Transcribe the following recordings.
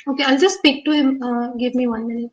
Okay, I'll just speak to him. Give me 1 minute.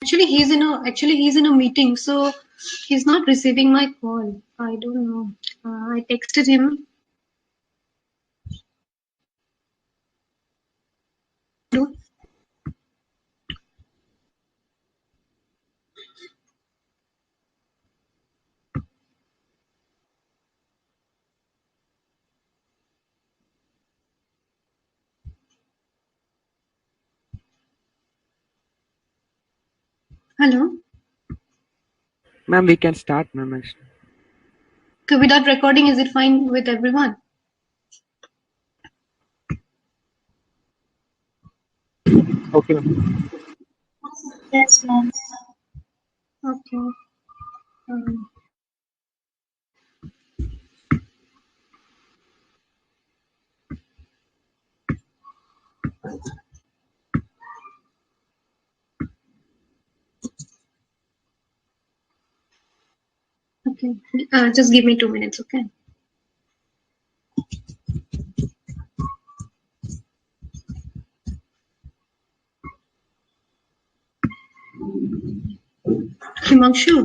Actually, he's in a meeting, so he's not receiving my call. I don't know. I texted him. Do- Hello. Ma'am, we can start, ma'am. Actually. Okay, without recording, is it fine with everyone? Okay, ma'am. Yes, ma'am. Okay. Um, okay. Just give me 2 minutes, okay? Himanshu.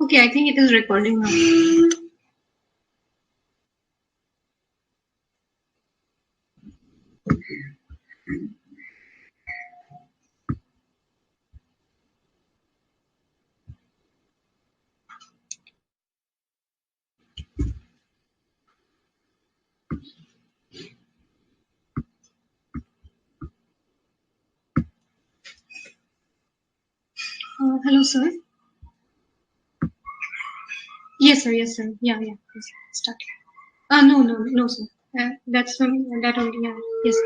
Okay, I think it is recording now. Hello, sir. Yes, sir. Yes, sir. Yeah, yeah. Yes, start. No, sir. That only. Yeah. Yes.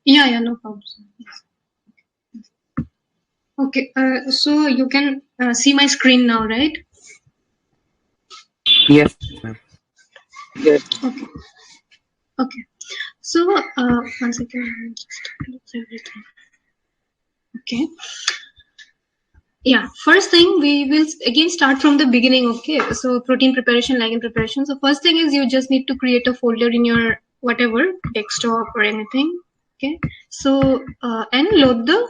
Yeah, no problem, sir. Yes. Okay. So you can see my screen now, right? Yes, ma'am. Yes. Okay. Okay. So, one second. Let me just look everything. Okay. Yeah. First thing, we will again start from the beginning. Okay. So, protein preparation, ligand preparation. So, first thing is you just need to create a folder in your whatever desktop or anything. Okay. So, and load the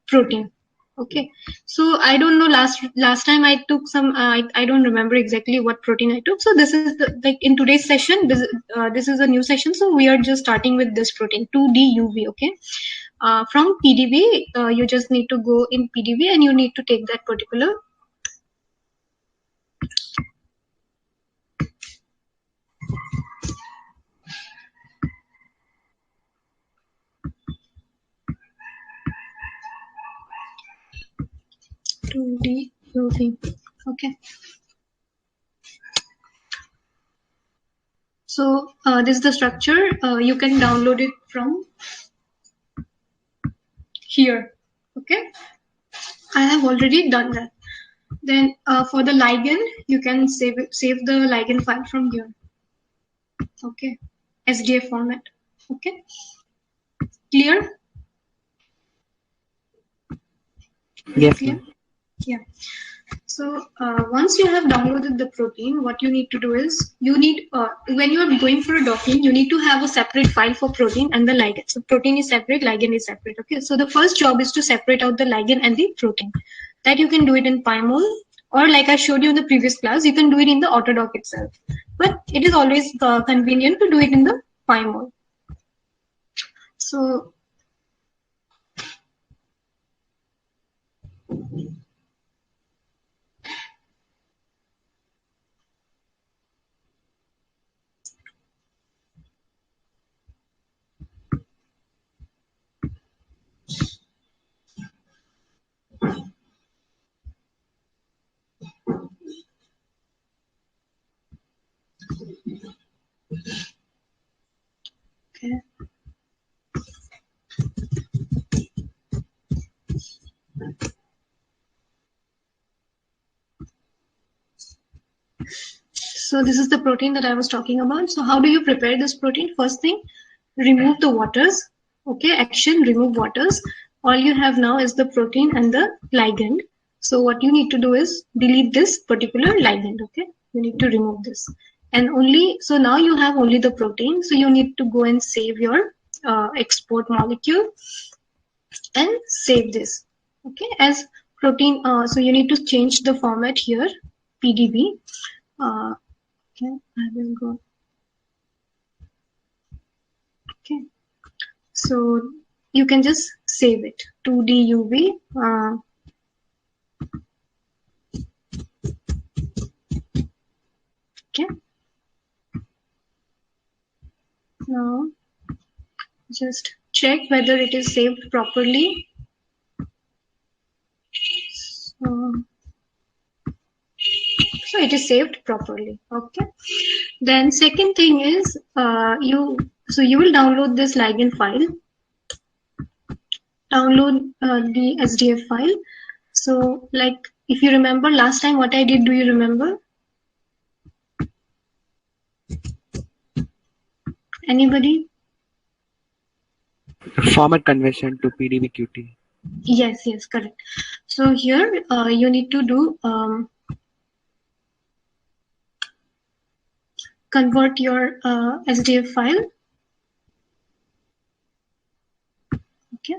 protein. Okay. So I don't know, last time I took some, I don't remember exactly what protein I took. So this is the, like in today's session, this is a new session. So we are just starting with this protein 2D-UV. Okay. From PDB, you just need to go in PDB and you need to take that particular. (2D-UV). Okay. So this is the structure. You can download it from here. Okay. I have already done that. Then for the ligand, you can save the ligand file from here. Okay, SDF format. Okay, clear? Yes, Clear? ma'am. Yeah. So once you have downloaded the protein, what you need to do is you need when you are going for a docking, you need to have a separate file for protein and the ligand. So protein is separate, ligand is separate. Okay. So the first job is to separate out the ligand and the protein. That you can do it in PyMol, or like I showed you in the previous class, you can do it in the Autodoc itself. But it is always convenient to do it in the PyMol. So okay. So this is the protein that I was talking about. So how do you prepare this protein? First thing, remove the waters. Okay, action, remove waters. All you have now is the protein and the ligand. So what you need to do is delete this particular ligand. Okay, you need to remove this. And only, so now you have only the protein. So you need to go and save your export molecule and save this. Okay, as protein, so you need to change the format here, PDB. Okay, I will go. Okay, so you can just save it 2D-UV. Okay, now just check whether it is saved properly. So it is saved properly. Okay. Then second thing is you will download this ligand file. Download the SDF file. So like if you remember last time what I did, do you remember? Anybody? Format conversion to PDBQT. Yes, correct. So here you need to do convert your SDF file. Okay.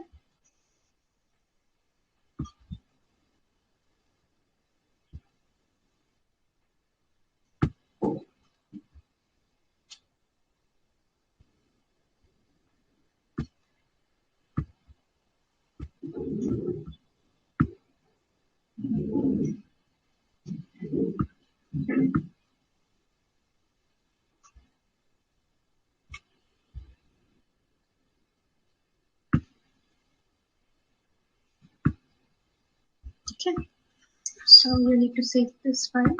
Okay. So you need to save this file.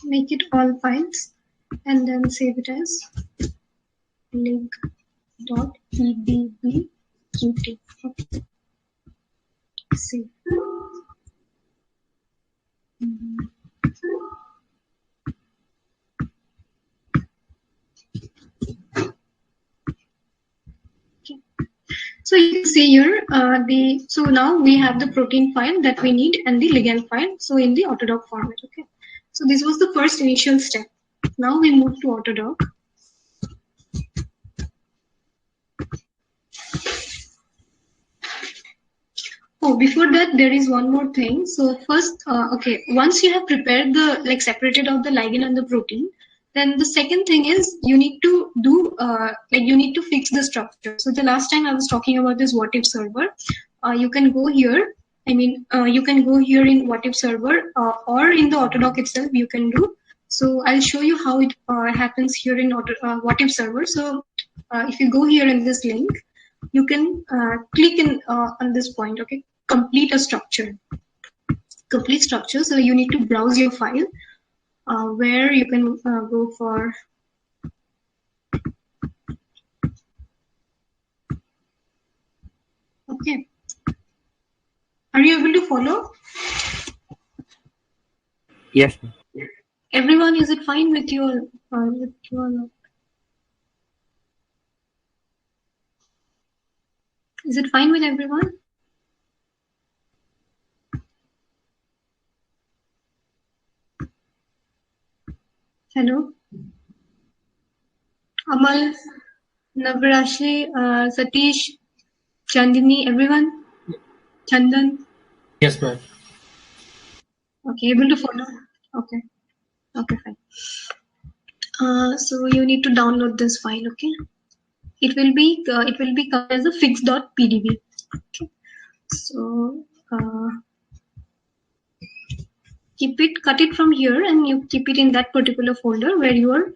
make it all files, and then save it as link.pdbqt. Okay. Save. Okay. So you can see here so now we have the protein file that we need and the ligand file. So in the Autodoc format. Okay. So this was the first initial step. Now we move to Autodoc. Oh, before that, there is one more thing. So first, okay, once you have prepared separated out the ligand and the protein, then the second thing is you need to do, you need to fix the structure. So the last time I was talking about this what if server, you can go here. You can go here in what if server or in the Autodoc itself, you can do. So I'll show you how it happens here in what if server. So if you go here in this link, you can click on this point, okay, complete a structure, complete structure. So you need to browse your file where you can go for okay. Are you able to follow? Yes. Everyone, is it fine with your is it fine with everyone? Hello, Amal, Navrashi, Satish, Chandini, everyone? Chandan? Yes, ma'am. Okay, able to follow? Okay, okay, fine. So you need to download this file, okay? It will be come as a fix.pdb. Okay. So cut it from here, and you keep it in that particular folder where you are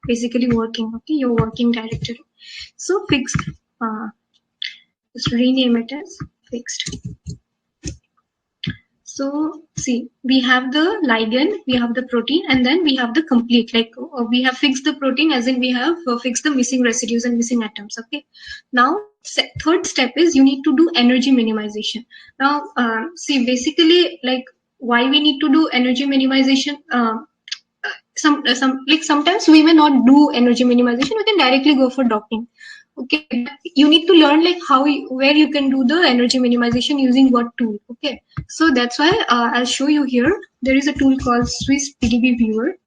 basically working. Okay, your working directory. So fixed. Just rename it as fixed. So see, we have the ligand, we have the protein, and then we have the complete. We have fixed the protein, as in we have fixed the missing residues and missing atoms. Okay. Now, third step is you need to do energy minimization. Now, see, basically, why we need to do energy minimization. Sometimes we may not do energy minimization. We can directly go for docking. Okay, you need to learn where you can do the energy minimization using what tool. Okay, so that's why I'll show you here. There is a tool called Swiss PDB Viewer.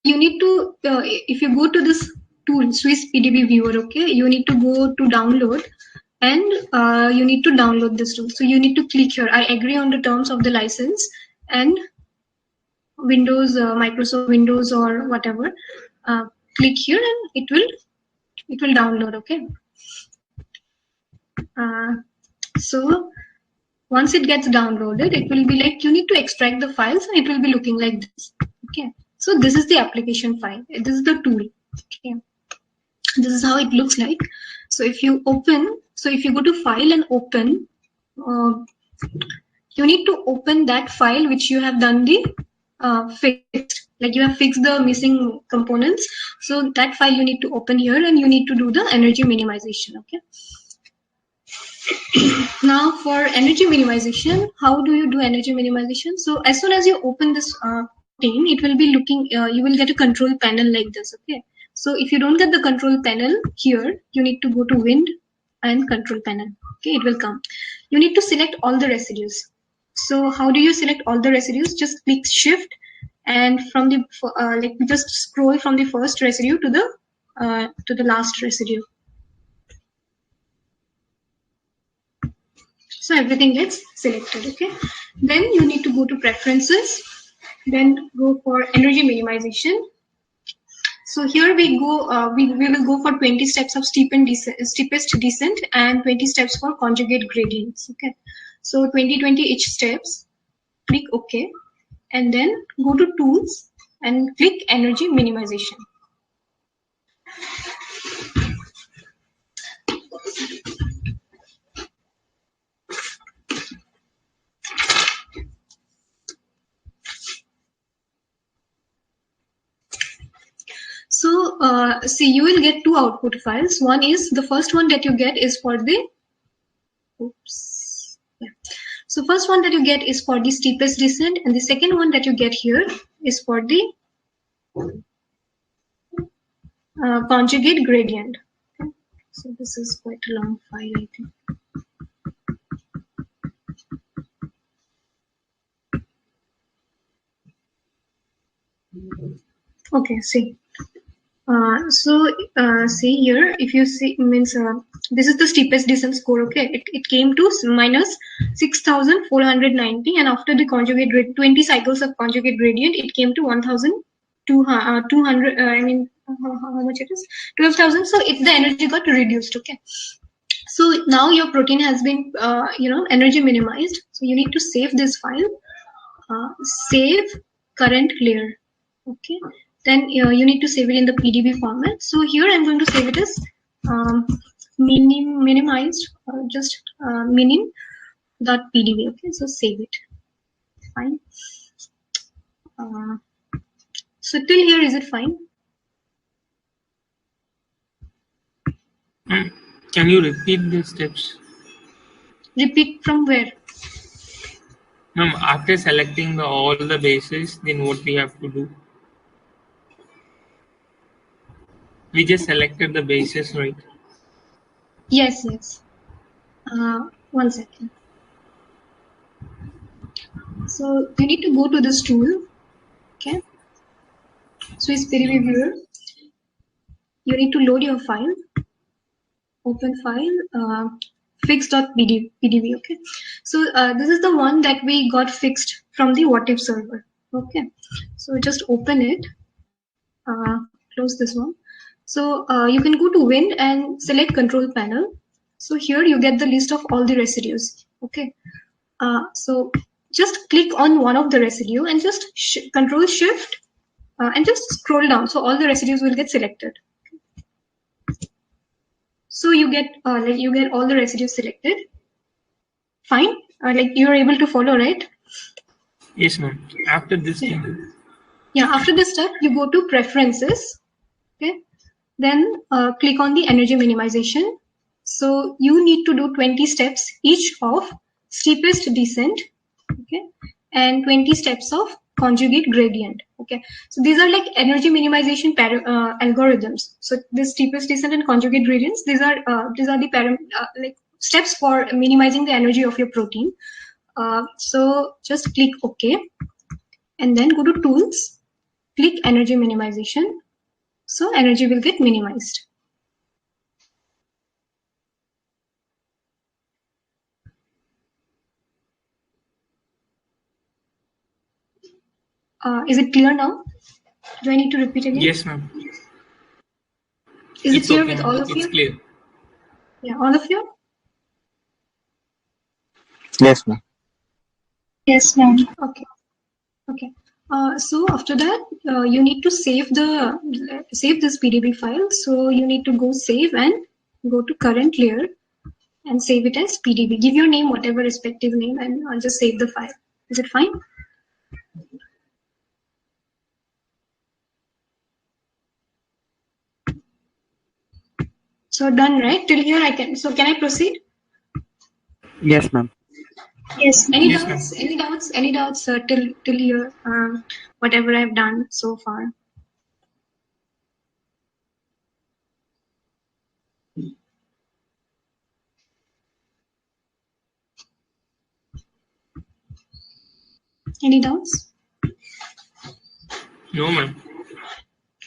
You need to if you go to this tool Swiss PDB Viewer, okay, you need to go to download, and you need to download this tool. So you need to click here. I agree on the terms of the license, and Windows, Microsoft Windows or whatever. Click here and it will download. Okay. So once it gets downloaded, it will be like you need to extract the files, and it will be looking like this. Okay. So this is the application file. This is the tool. Okay. This is how it looks like. So if you go to file and open, you need to open that file which you have done the fixed, like you have fixed the missing components. So that file you need to open here, and you need to do the energy minimization. Okay. Now for energy minimization, how do you do energy minimization? So as soon as you open this pane, it will be looking, you will get a control panel like this. Okay. So if you don't get the control panel here, you need to go to Wind and Control Panel. Okay, it will come. You need to select all the residues. So how do you select all the residues? Just click Shift, and from the just scroll from the first residue to the last residue. So everything gets selected. Okay. Then you need to go to Preferences. Then go for Energy Minimization. So here we go. We will go for 20 steps of steepest descent and 20 steps for conjugate gradients. Okay. So 20 each steps. Click OK, and then go to Tools and click Energy Minimization. see, you will get two output files. One is, the first one that you get is for the, oops, yeah. So first one that you get is for the steepest descent, and the second one that you get here is for the conjugate gradient. Okay. So this is quite a long file, I think. Okay, see. See here, if you see, means this is the steepest descent score. Okay, it came to minus 6,490, and after the conjugate 20 cycles of conjugate gradient, it came to 1,200. I mean, how much it is? 12,000. So the energy got reduced. Okay. So now your protein has been, energy minimized. So you need to save this file. Save current layer. Okay. Then you need to save it in the PDB format. So here I'm going to save it as minimized, just minim.pdb. Okay. So save it. Fine. So till here, is it fine? Can you repeat the steps? Repeat from where? After selecting all the bases, then what we have to do? We just selected the bases, right? Yes. One second. So you need to go to this tool. Okay. Swiss PDB viewer. You need to load your file. Open file. Fix.pdb. Okay. So this is the one that we got fixed from the what if server. Okay. So just open it. Close this one. So you can go to Win and select Control Panel. So here you get the list of all the residues. Okay. So just click on one of the residue and just Control Shift and just scroll down. So all the residues will get selected. So you get all the residues selected. Fine. Like you're able to follow, right? Yes, ma'am. After this thing. Yeah. After this step, you go to Preferences. Okay. Then click on the energy minimization. So you need to do 20 steps each of steepest descent, okay, and 20 steps of conjugate gradient. Okay, so these are like energy minimization algorithms. So the steepest descent and conjugate gradients, these are the like steps for minimizing the energy of your protein. So just click OK, and then go to Tools, click Energy Minimization. So energy will get minimized. Is it clear now? Do I need to repeat again? Yes, ma'am. Is it clear with all of you? It's clear. Yeah, all of you? Yes, ma'am. Yes, ma'am. Okay. Okay. So after that, you need to save this PDB file. So you need to go save and go to current layer and save it as PDB. Give your name, whatever respective name, and I'll just save the file. Is it fine? So done, right? Till here I can. So can I proceed? Yes, ma'am. Yes. Any Yes, doubts? ma'am. Any doubts? Any doubts till here? Whatever I've done so far. Any doubts? No, ma'am.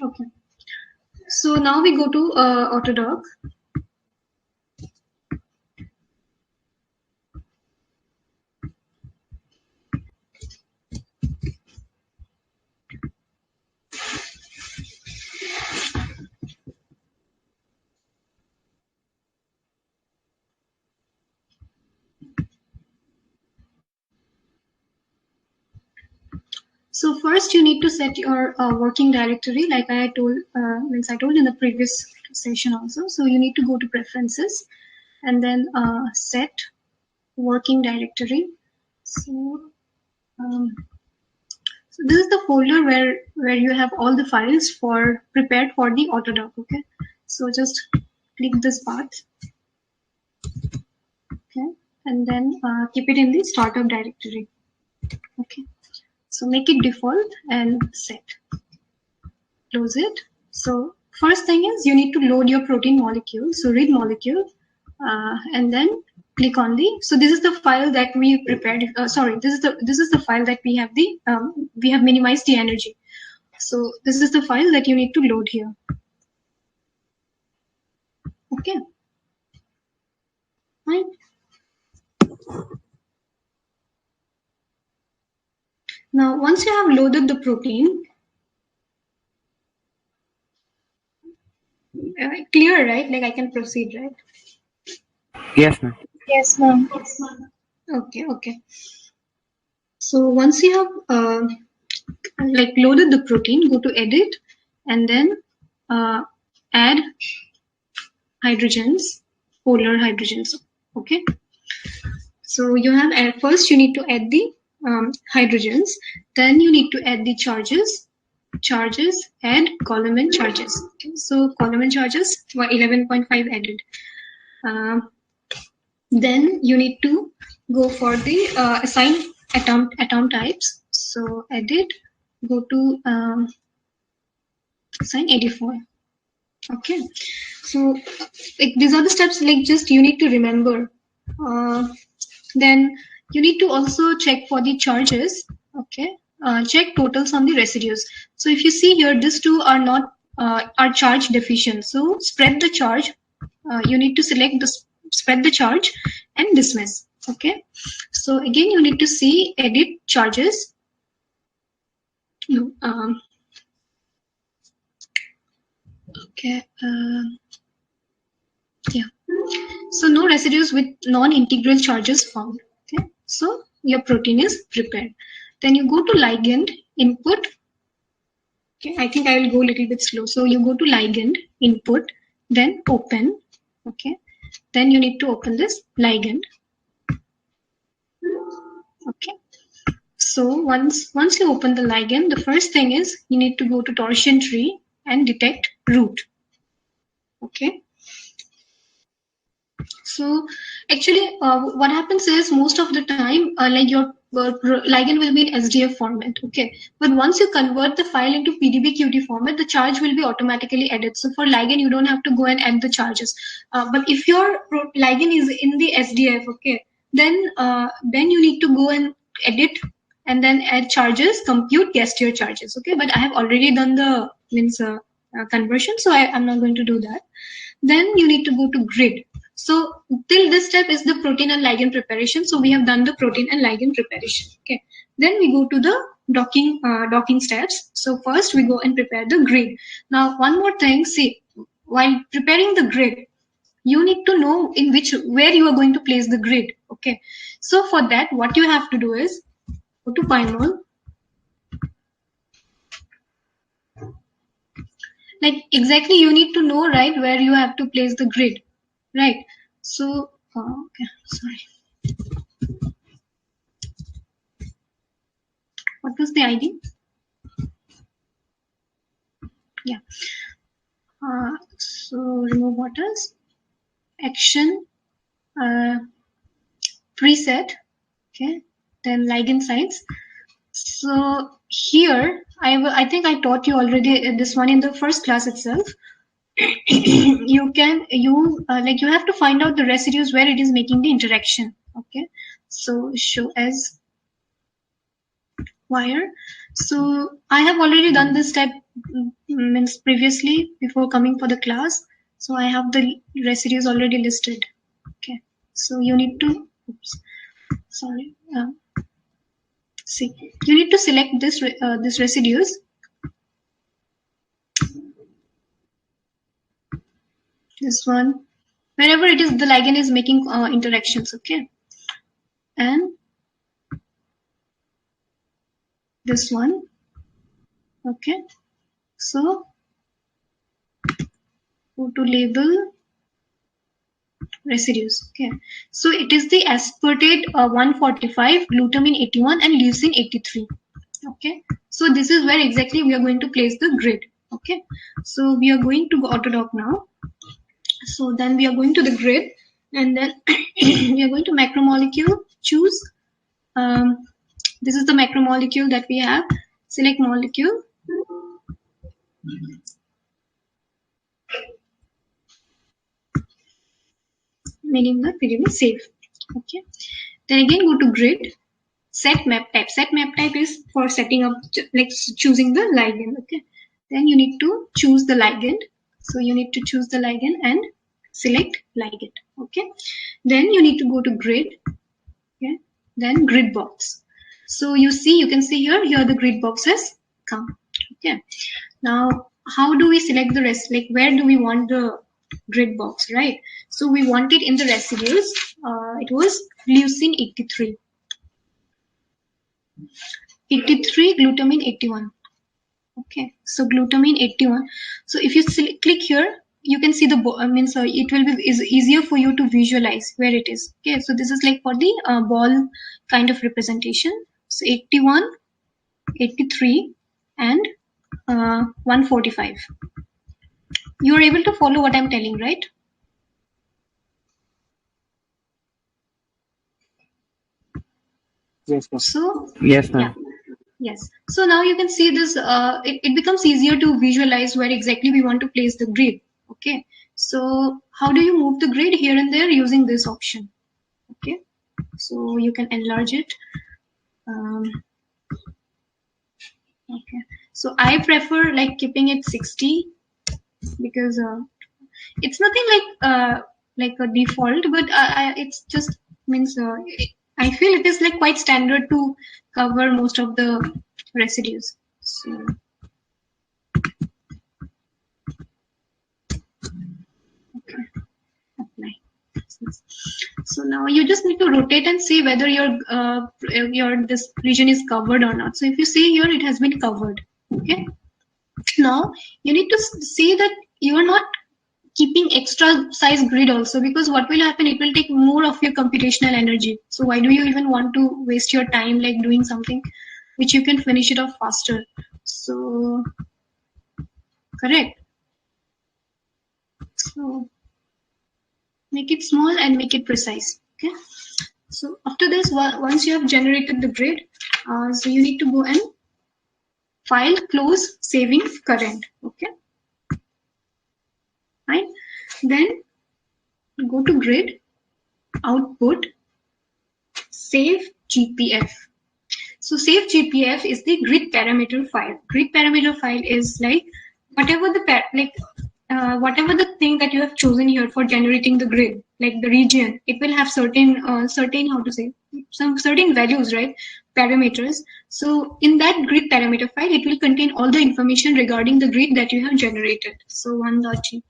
Okay. So now we go to Autodoc. So first you need to set your working directory, like I told in the previous session also. So you need to go to Preferences and then set working directory. So So this is the folder where you have all the files prepared for the Autodoc. Okay, so just click this path. Okay, and then keep it in the startup directory. Okay, so make it default and set. Close it. So first thing is you need to load your protein molecule. So read molecule, and then click on the. So this is the file that we prepared. Sorry, this is the file that we have we have minimized the energy. So this is the file that you need to load here. Okay. Fine. Now once you have loaded the protein, clear, right? Like I can proceed, right? Yes, ma'am. Yes, ma'am. Okay, okay. So once you have like loaded the protein, go to edit and then add hydrogens, polar hydrogens. Okay. So you have first you need to add the hydrogens, then you need to add the charges, add column and charges. Okay. So column and charges were 11.5 added. Then you need to go for the assign atom types. So edit, go to assign 84. Okay, so like these are the steps, like just you need to remember. Then you need to also check for the charges. Okay, check totals on the residues. So if you see here, these two are not are charge deficient. So spread the charge. You need to select the spread the charge and dismiss. Okay, so again you need to see edit charges. No, okay, yeah. So no residues with non-integral charges found. Okay, so your protein is prepared. Then you go to ligand input. Okay, I think I will go a little bit slow. So you go to ligand input, then open. Okay, then you need to open this ligand. Okay, so once you open the ligand, the first thing is you need to go to torsion tree and detect root. Okay. So actually, what happens is most of the time, like your ligand will be in SDF format, okay? But once you convert the file into PDB-QT format, the charge will be automatically added. So for ligand, you don't have to go and add the charges. But if your ligand is in the SDF, okay, then you need to go and edit and then add charges, compute, guess your charges, okay? But I have already done the conversion, so I'm not going to do that. Then you need to go to grid. So till this step is the protein and ligand preparation. So we have done the protein and ligand preparation. Okay. Then we go to the docking steps. So first we go and prepare the grid. Now one more thing. See, while preparing the grid, you need to know where you are going to place the grid. Okay. So for that, what you have to do is go to Pymol. Like exactly, you need to know, right, where you have to place the grid, right? So okay, sorry, what was the ID? Yeah. So remove waters, action, preset, okay, then ligand sites. So here I think I taught you already this one in the first class itself. you have to find out the residues where it is making the interaction. Okay, so show as wire. So I have already done this step means previously before coming for the class. So I have the residues already listed. Okay, so you need to sorry see, you need to select this residues. This one, wherever it is, the ligand is making interactions. Okay, and this one. Okay, so go to label residues. Okay, so it is the aspartate 145, glutamine 81, and leucine 83. Okay, So this is where exactly we are going to place the grid. Okay, so we are going to go Autodock now. So then we are going to the grid, and then we are going to macromolecule, choose. This is the macromolecule that we have. Select molecule. Meaning the period is save. Okay. Then again go to grid. Set map type. Set map type is for setting up, like choosing the ligand. Okay. Then you need to choose the ligand. So you need to choose the ligand and select ligand. Okay. Then you need to go to grid. Okay. Then grid box. So you can see here the grid box has come. Okay. Now how do we select the rest? Like where do we want the grid box, right? So we want it in the residues. It was leucine 83. 83, glutamine 81. Okay, so glutamine 81. So if you click here, you can see the it will be easier for you to visualize where it is. Okay, so this is like for the ball kind of representation. So 81, 83, and 145. You are able to follow what I'm telling, right? Yes, ma'am. So Yes, ma'am. yeah. Yes. So now you can see this, it becomes easier to visualize where exactly we want to place the grid. Okay. So how do you move the grid here and there using this option? Okay. So you can enlarge it. Okay. So I prefer like keeping it 60 because it's nothing like a default, but it's just means I feel it is like quite standard to cover most of the residues. So okay, apply. So now you just need to rotate and see whether your this region is covered or not. So if you see here, it has been covered. Okay. Now you need to see that you are not keeping extra size grid also, because what will happen, it will take more of your computational energy. So why do you even want to waste your time like doing something which you can finish it off faster? So correct. So make it small and make it precise. Okay. So after this, once you have generated the grid, so you need to go and file, close, saving current. Okay. Right. Then go to grid, output, save GPF. So save GPF is the grid parameter file. Grid parameter file is like whatever the thing that you have chosen here for generating the grid, like the region, it will have certain some certain values, right? Parameters. So in that grid parameter file, it will contain all the information regarding the grid that you have generated. So 1.gpf,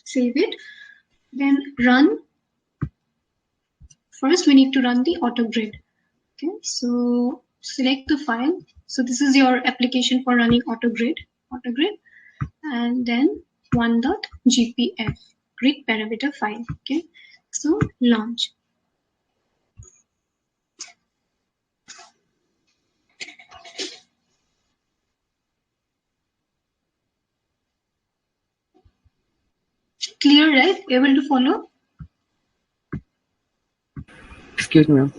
save it, then run. First, we need to run the AutoGrid. Okay, so select the file. So this is your application for running AutoGrid, and then 1.gpf, grid parameter file. Okay, so launch. Clear, right? Able to follow? Excuse me, ma'am.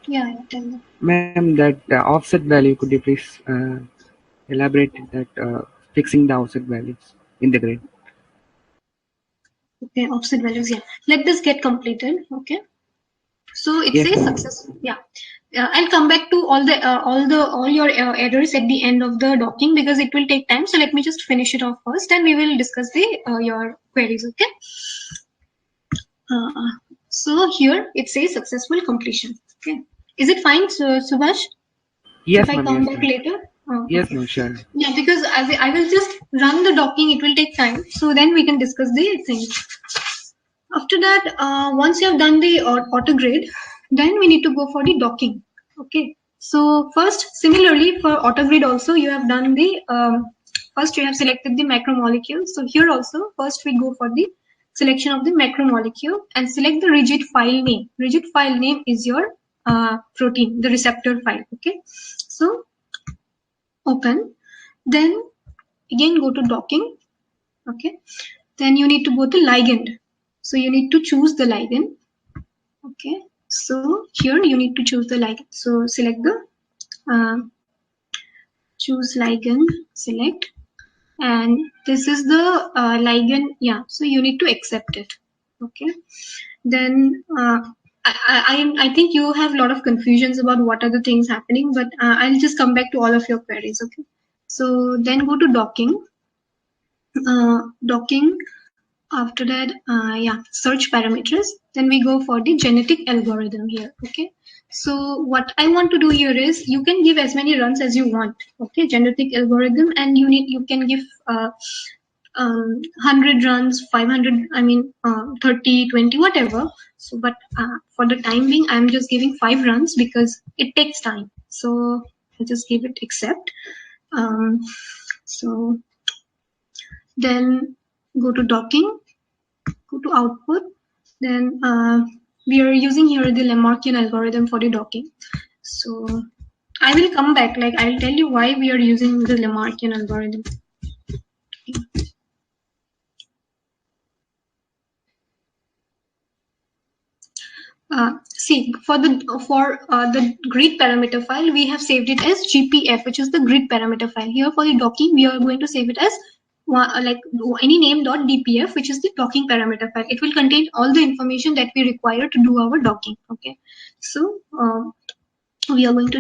Yeah, tell me. Ma'am, that offset value, could you please elaborate that fixing the offset values in the grid? Okay, offset values. Yeah, let this get completed. Okay, so it Yes, says ma'am. success. Yeah, I'll come back to all your errors at the end of the docking because it will take time. So let me just finish it off first, and we will discuss the your queries. Okay. So here it says successful completion. Okay, is it fine, Subhash? Yes, If I ma'am. come Yes, back ma'am. later? Yes, Okay. ma'am. Sure. Yeah, because I will just run the docking. It will take time. So then we can discuss the thing. After that, once you have done the auto grade, then we need to go for the docking. Okay. So first, similarly for auto grade also, you have done the first you have selected the macromolecule. So here also, first we go for the selection of the macromolecule and select the rigid file name. Rigid file name is your protein, the receptor file. Okay, so open, then again go to docking. Okay, then you need to go to ligand. So you need to choose the ligand. Okay, so here you need to choose the ligand. So select the choose ligand, select, and this is the ligand. Yeah, so you need to accept it. Okay, then I think you have a lot of confusions about what are the things happening, but I'll just come back to all of your queries. Okay, so then go to docking. Docking. After that, yeah, search parameters. Then we go for the genetic algorithm here. Okay, so what I want to do here is you can give as many runs as you want. Okay, genetic algorithm, and you can give 100 runs, 500, I mean 30, 20, whatever. So but for the time being I'm just giving 5 runs because it takes time. So I just give it accept. So then go to docking, go to output. Then we are using here the Lamarckian algorithm for the docking. So I will come back, like I'll tell you why we are using the Lamarckian algorithm. See, for the grid parameter file, we have saved it as GPF, which is the grid parameter file. Here for the docking, we are going to save it as like any name.dpf, which is the docking parameter file. It will contain all the information that we require to do our docking. Okay, so we are going to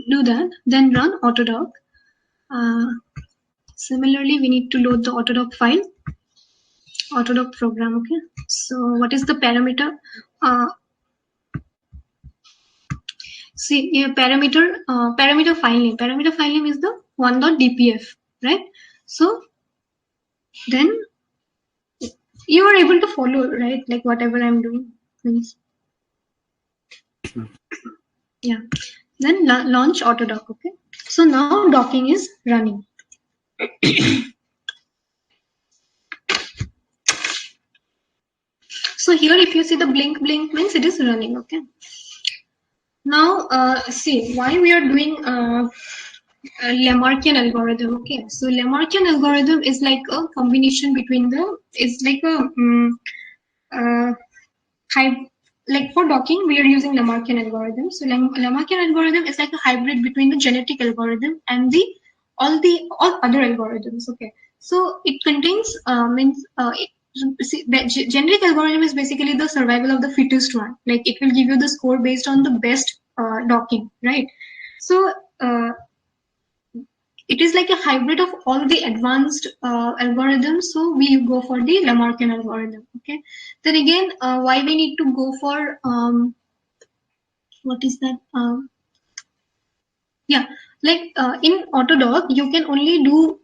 do that. Then run Autodoc. Similarly, we need to load the Autodoc file, Autodoc program. Okay, so what is the parameter? See, parameter file name. Parameter file name is the one.dpf, right? So then you are able to follow, right? Like whatever I'm doing. Means, yeah. Then launch Autodoc. Okay. So now docking is running. So here, if you see the blink means it is running. Okay. Now, see why we are doing Lamarckian algorithm. Okay, so Lamarckian algorithm is like a combination between it's like a like for docking, we are using Lamarckian algorithm. So Lamarckian algorithm is like a hybrid between the genetic algorithm and all other algorithms. Okay, so it contains see, the generic algorithm is basically the survival of the fittest one. Like it will give you the score based on the best docking, right? So it is like a hybrid of all the advanced algorithms. So we go for the Lamarckian algorithm. Okay. Then again, why we need to go for what is that? Yeah, like in Autodoc, you can only do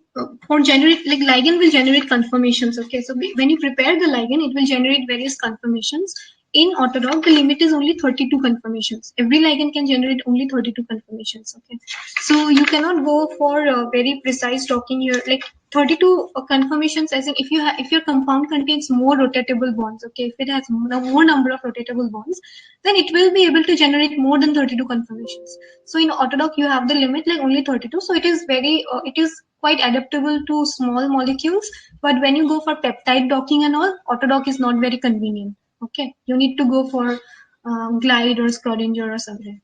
for generate, like ligand will generate conformations. Okay, so when you prepare the ligand, it will generate various conformations. In Autodoc, the limit is only 32 conformations. Every ligand can generate only 32 conformations. Okay, so you cannot go for very precise docking here, like 32 conformations. As in, if your compound contains more rotatable bonds, okay, if it has more number of rotatable bonds, then it will be able to generate more than 32 conformations. So in Autodoc, you have the limit like only 32. So it is it is quite adaptable to small molecules. But when you go for peptide docking and all, Autodoc is not very convenient. Okay, you need to go for Glide or Schrodinger or something.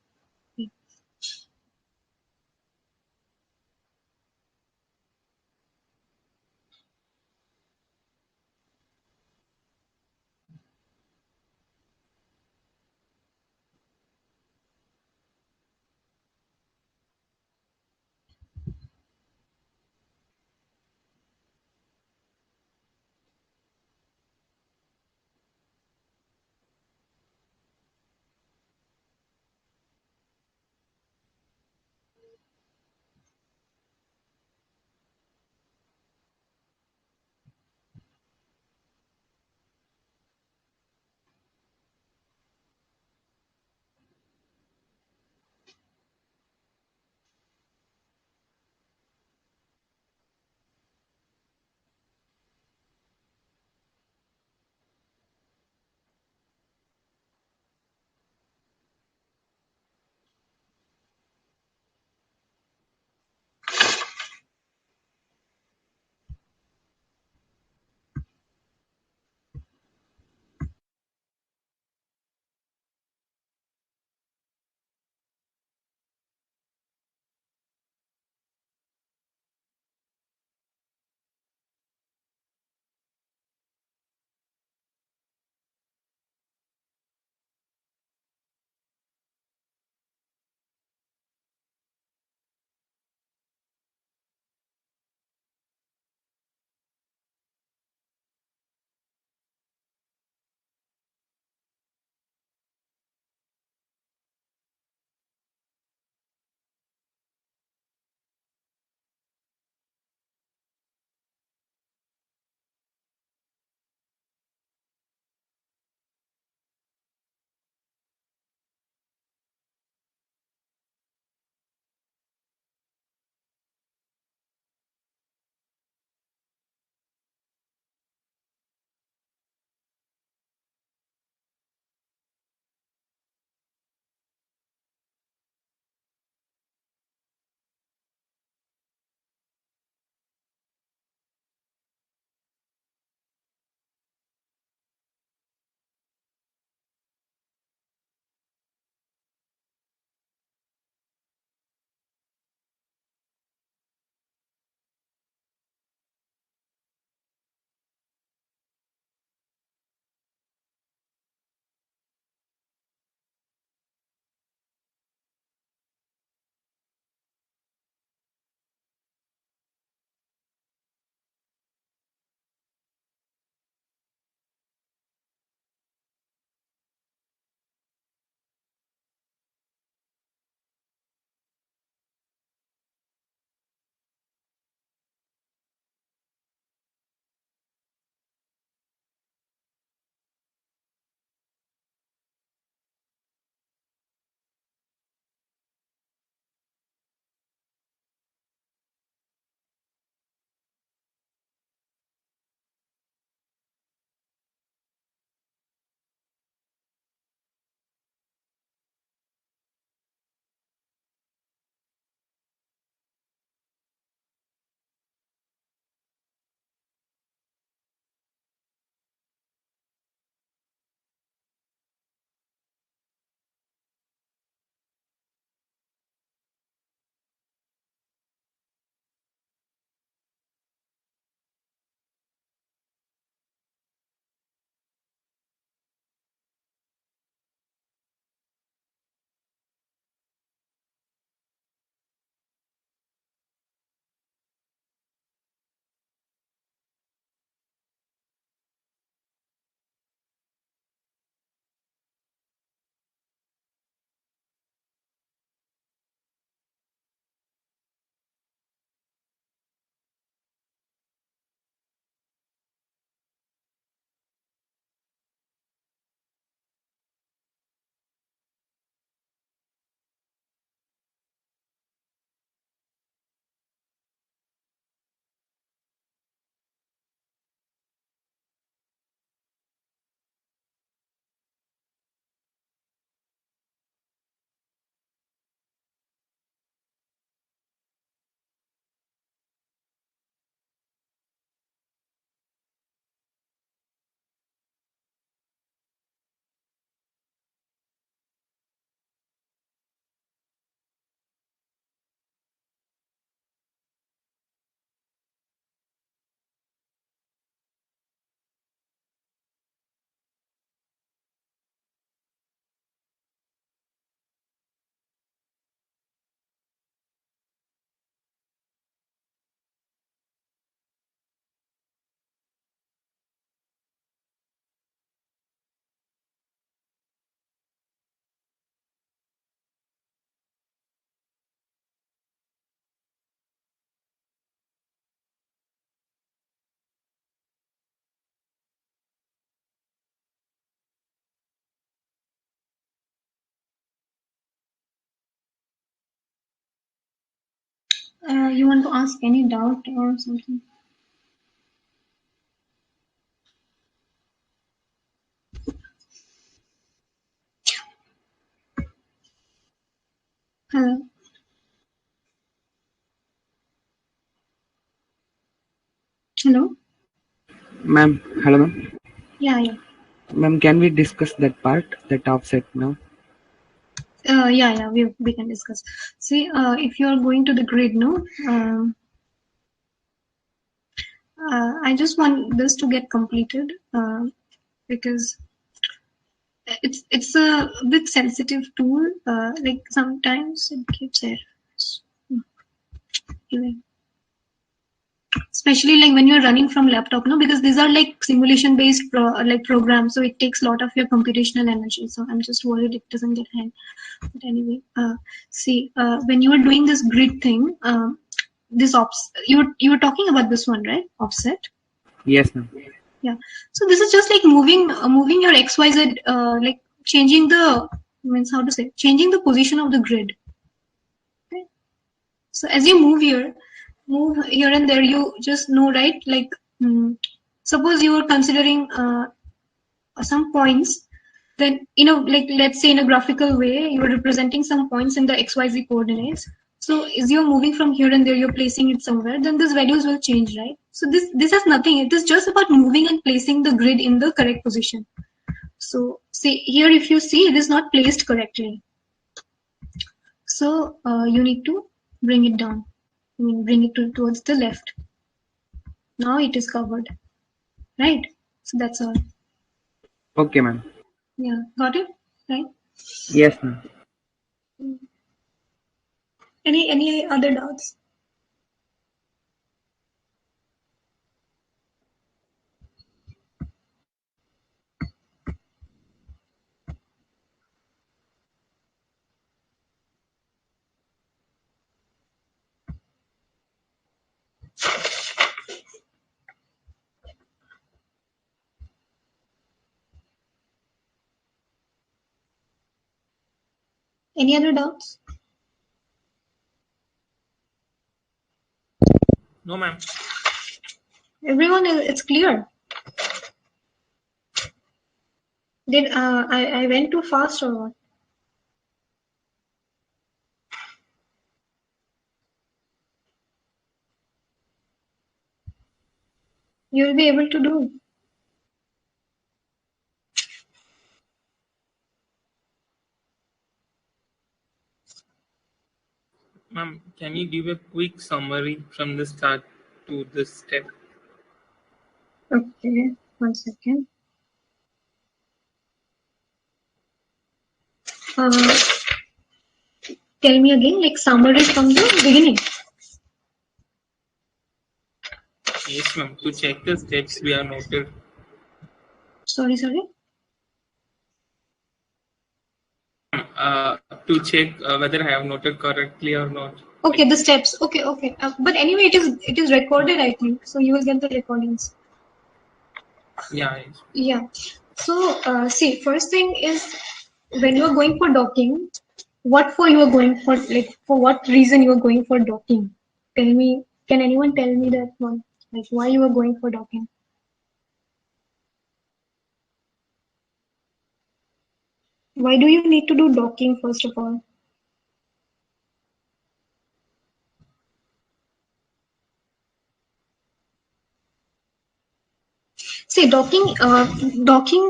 You want to ask any doubt or something? Hello. Hello. Ma'am, hello, ma'am. Yeah, yeah. Ma'am, can we discuss that part, that offset now? Yeah, we can discuss. See, if you are going to the grid, no, I just want this to get completed because it's a bit sensitive tool. Like sometimes it keeps errors. Even especially like when you're running from laptop, no, because these are like simulation based like programs, so it takes a lot of your computational energy. So I'm just worried it doesn't get hang. But anyway, see, when you are doing this grid thing, this you were talking about this one, right? Offset. Yes, ma'am. Yeah. So this is just like moving your XYZ, like changing the, means how to say, changing the position of the grid. Okay. So as you move here and there, you just know, right? Like, suppose you are considering some points, then, like let's say in a graphical way, you are representing some points in the XYZ coordinates. So as you're moving from here and there, you're placing it somewhere, then these values will change, right? So this has nothing. It is just about moving and placing the grid in the correct position. So see here, if you see, it is not placed correctly. So you need to bring it down. I mean, bring it towards the left. Now it is covered, right? So that's all. Okay, ma'am. Yeah, got it, right? Yes, ma'am. Any other doubts? Any other doubts? No, ma'am. Everyone, it's clear. Did I went too fast or what? You'll be able to do. Ma'am, can you give a quick summary from the start to this step? Okay, 1 second. Tell me again, like summary from the beginning. Yes, ma'am. To check the steps we have noted. Sorry. To check whether I have noted correctly or not. Okay, the steps. Okay. But anyway, it is recorded, I think. So you will get the recordings. Yeah. Yes. Yeah. So see, first thing is when you are going for docking, what for you are going for, like for what reason you are going for docking? Tell me. Can anyone tell me that one? Like why you are going for docking? Why do you need to do docking first of all? See, docking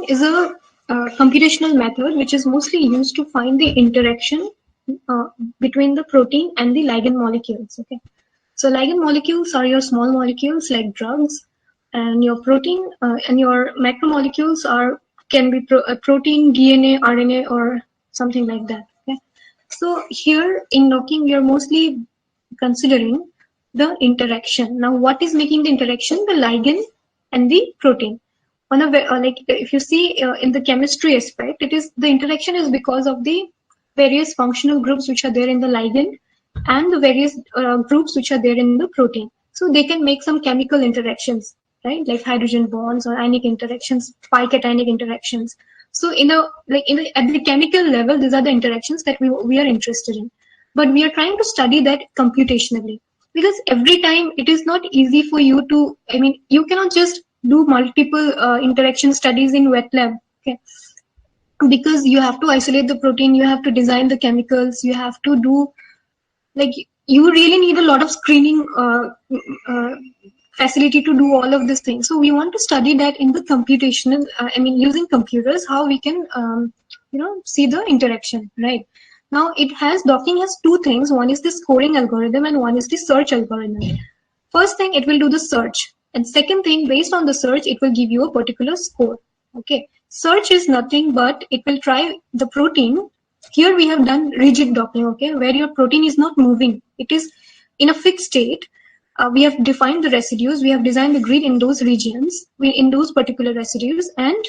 is a computational method which is mostly used to find the interaction uh, between the protein and the ligand molecules. Okay, so ligand molecules are your small molecules like drugs, and your protein and your macromolecules can be protein, DNA, RNA, or something like that. Okay, so here in docking we are mostly considering the interaction. Now, what is making the interaction? The ligand and the protein. On a like if you see in the chemistry aspect, it is the interaction is because of the various functional groups which are there in the ligand and the various groups which are there in the protein. So they can make some chemical interactions, right? Like hydrogen bonds or ionic interactions, pi-cationic interactions. So at the chemical level, these are the interactions that we are interested in. But we are trying to study that computationally. because every time it is not easy for you to, I mean, you cannot just do multiple interaction studies in wet lab, okay? Because you have to isolate the protein, you have to design the chemicals, you have to do, like, you really need a lot of screening facility to do all of these things. So we want to study that in the computational, I mean, using computers, how we can, see the interaction, right? Now docking has two things. One is the scoring algorithm and one is the search algorithm. First thing, it will do the search. And second thing, based on the search, it will give you a particular score. Okay. Search is nothing but it will try the protein. Here we have done rigid docking, okay, where your protein is not moving. It is in a fixed state. We have defined the residues. We have designed the grid in those regions, in those particular residues, and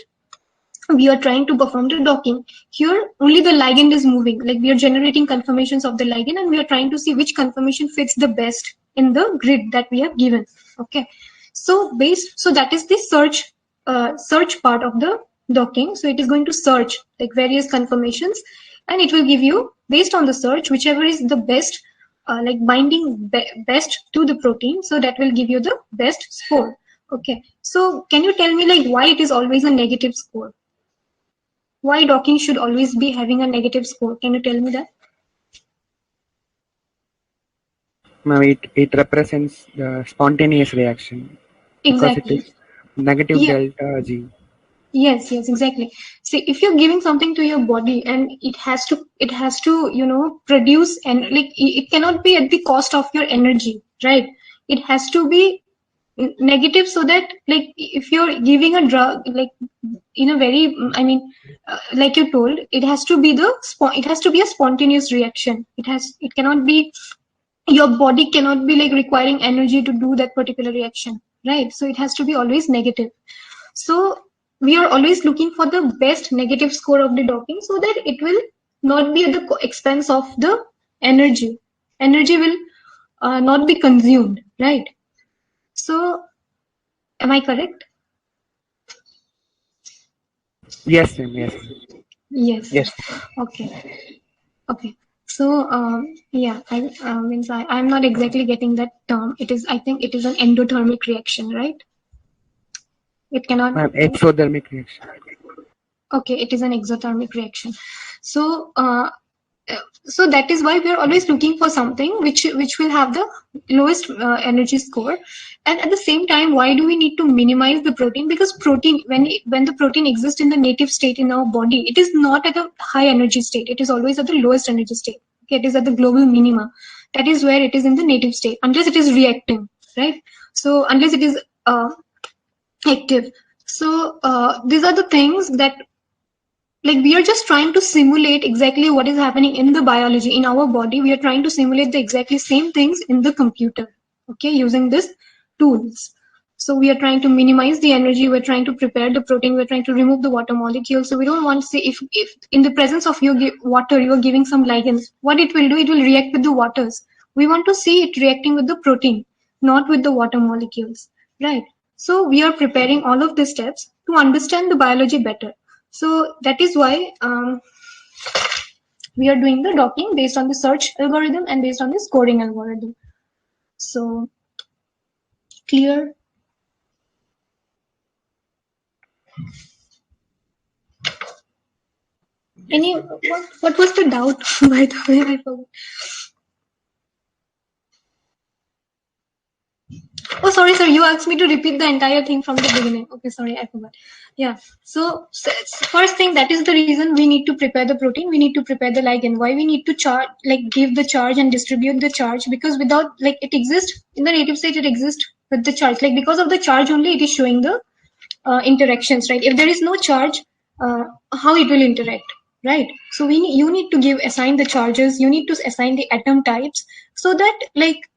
we are trying to perform the docking. Here, only the ligand is moving. Like, we are generating conformations of the ligand, and we are trying to see which conformation fits the best in the grid that we have given. Okay, so that is the search part of the docking. So it is going to search like various conformations, and it will give you, based on the search, whichever is the best, like binding best to the protein. So that will give you the best score. Okay, so can you tell me, like, why it is always a negative score? Why docking should always be having a negative score? Can you tell me that? Now it represents the spontaneous reaction. Exactly. Because it is negative Yeah. delta G. Yes, exactly. See, if you're giving something to your body and it has to, produce, and like, it cannot be at the cost of your energy, right? It has to be negative, so that, like, if you're giving a drug, like, in a very, I mean, like you told, it has to be a spontaneous reaction. It cannot be, your body cannot be like requiring energy to do that particular reaction, right? So it has to be always negative. So we are always looking for the best negative score of the docking, so that it will not be at the expense of the energy. Energy will not be consumed, right? So, am I correct? Yes, ma'am. Yes. Yes. Yes. Okay. Okay. So, yeah, I'm not exactly getting that term. I think it is an endothermic reaction, right? It cannot. Exothermic reaction. Okay, it is an exothermic reaction. So, so that is why we are always looking for something which will have the lowest energy score. And at the same time, why do we need to minimize the protein? Because protein, when the protein exists in the native state in our body, it is not at a high energy state. It is always at the lowest energy state. Okay, it is at the global minima. That is where it is in the native state, unless it is reacting, right? So unless it is active. So these are the things that, like, we are just trying to simulate exactly what is happening in the biology in our body. We are trying to simulate the exactly same things in the computer, okay, using these tools. So we are trying to minimize the energy, we're trying to prepare the protein, we're trying to remove the water molecule. So we don't want to say, if in the presence of your water you are giving some ligands, what it will do, it will react with the waters. We want to see it reacting with the protein, not with the water molecules, right? So we are preparing all of these steps to understand the biology better. So that is why we are doing the docking based on the search algorithm and based on the scoring algorithm. So, clear? What was the doubt? By the way, I forgot. Oh, sorry, sir. You asked me to repeat the entire thing from the beginning. Okay, sorry, I forgot. Yeah. So first thing, that is the reason we need to prepare the protein. We need to prepare the ligand. Why we need to charge, like, give the charge and distribute the charge? Because without, like, it exists in the native state, it exists with the charge. Like, because of the charge only, it is showing the interactions, right? If there is no charge, how it will interact, right? So you need to assign the charges. You need to assign the atom types, so that, like,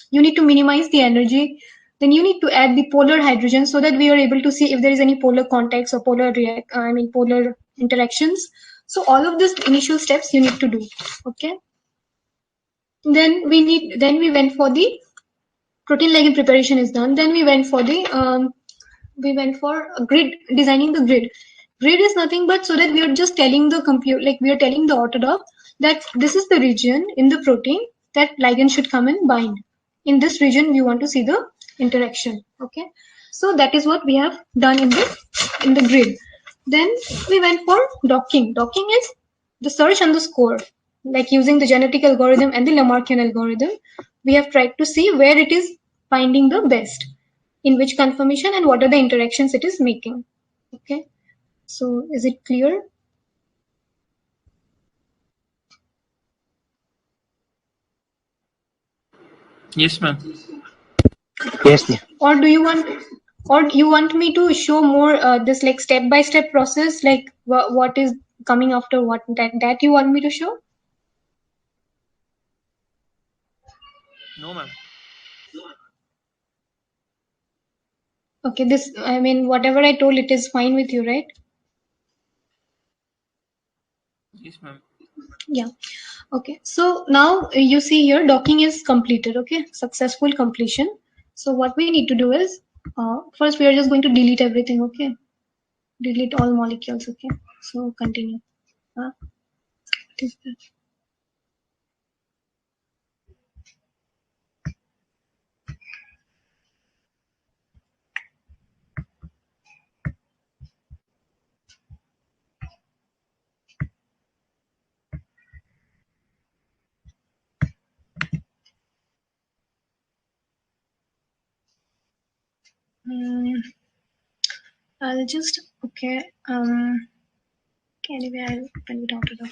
you need to minimize the energy. Then you need to add the polar hydrogen, so that we are able to see if there is any polar contacts or polar interactions. So all of these initial steps you need to do. Okay. Then we went for the protein ligand preparation is done. Then we went for a grid, designing the grid. Grid is nothing but so that we are just telling the we are telling the Autodoc that this is the region in the protein that ligand should come and bind. In this region, we want to see the interaction. Okay, so that is what we have done in the grid. Then we went for docking. Docking is the search and the score, like using the genetic algorithm and the Lamarckian algorithm. We have tried to see where it is finding the best, in which conformation, and what are the interactions it is making. Okay, so is it clear? Yes, ma'am. Yes, dear. Or do you want me to show more this like step by step process, like what is coming after what, that you want me to show? No, ma'am. Okay, this, I mean, whatever I told, it is fine with you, right? Yes, ma'am. Yeah. Okay, so now you see here docking is completed. Okay, successful completion. So what we need to do is, first we are just going to delete everything. Okay, delete all molecules. Okay, so continue. What is that? I'll just, okay, okay, anyway, I'll open it out of the.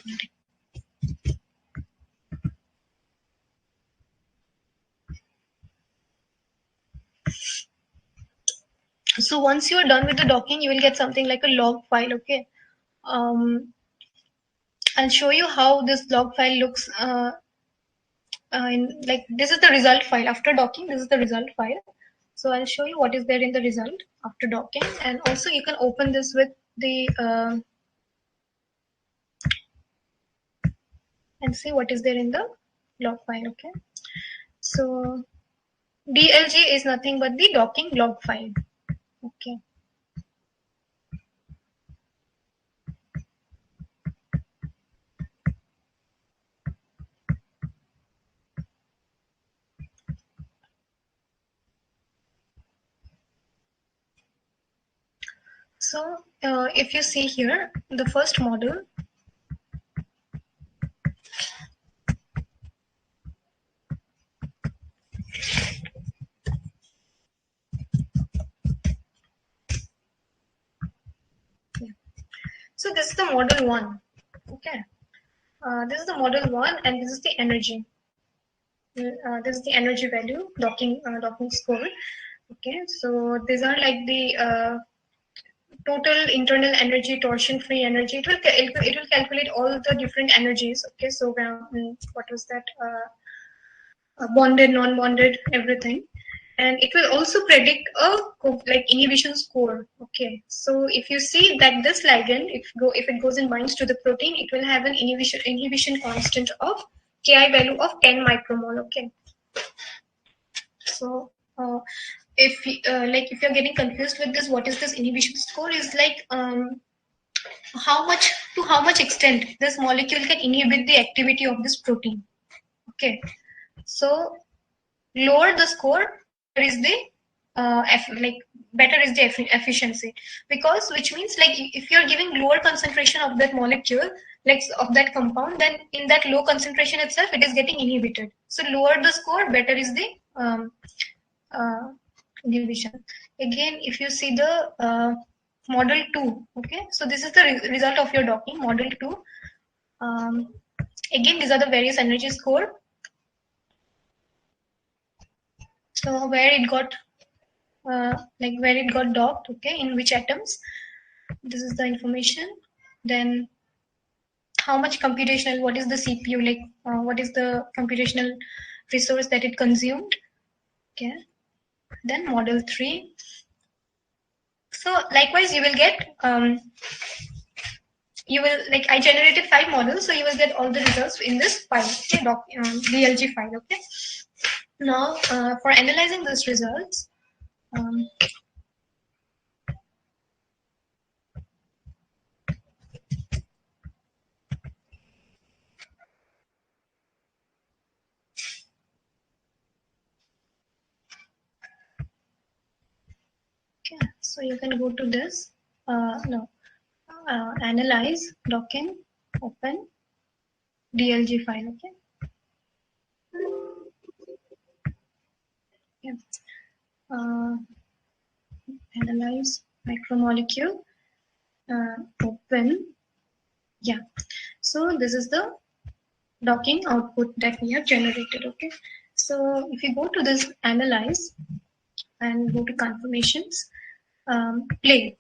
So once you are done with the docking, you will get something like a log file. Okay, I'll show you how this log file looks. Like this is the result file after docking. This is the result file. So I'll show you what is there in the result after docking, and also you can open this with the and see what is there in the log file. Okay, so DLG is nothing but the docking log file. Okay. So if you see here, the first model, so this is the model 1. Okay, this is the model 1, and this is the energy. This is the energy value, docking score. Okay, so these are like the total internal energy, torsion free energy. It will calculate all the different energies. Okay, so what was that? Bonded, non-bonded, everything. And it will also predict a like inhibition score. Okay, so if you see that this ligand, if it goes and binds to the protein, it will have an inhibition constant of Ki value of 10 micromole. Okay, so if you're getting confused with this, what is this inhibition score? Is like how much extent this molecule can inhibit the activity of this protein. Okay, so lower the score, better is the better is the efficiency, because which means like if you're giving lower concentration of that molecule, like of that compound, then in that low concentration itself it is getting inhibited. So lower the score, better is the uh, inhibition. Again, if you see the model 2, okay, so this is the result of your docking model 2. Again, these are the various energy score. So where it got where it got docked, okay, in which atoms, this is the information. Then how much computational, what is the CPU, like what is the computational resource that it consumed. Okay, then model 3. So likewise you will get you will, like, I generated 5 models, so you will get all the results in this file, okay, DLG file. Okay, now for analyzing these results, um, So you can go to this, analyze, docking, open, DLG file, okay? Yeah. Analyze macromolecule, open, yeah. So this is the docking output that we have generated, okay? So if you go to this analyze and go to confirmations, play,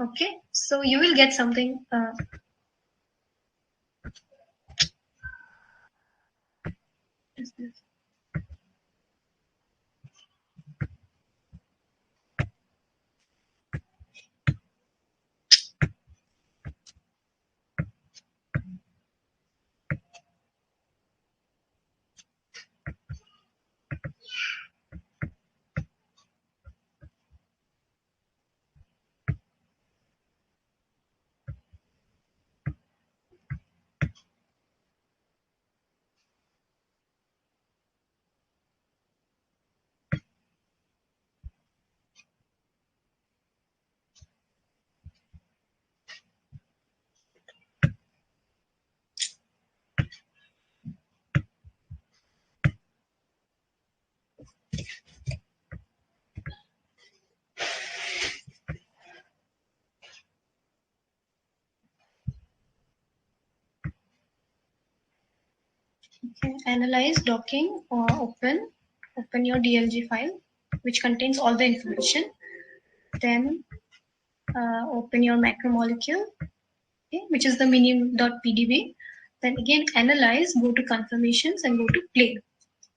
okay? So you will get something, is this? Okay, analyze, docking, or open your DLG file, which contains all the information. Then open your macromolecule, okay, which is the minim.pdb. Then again analyze, go to confirmations and go to play.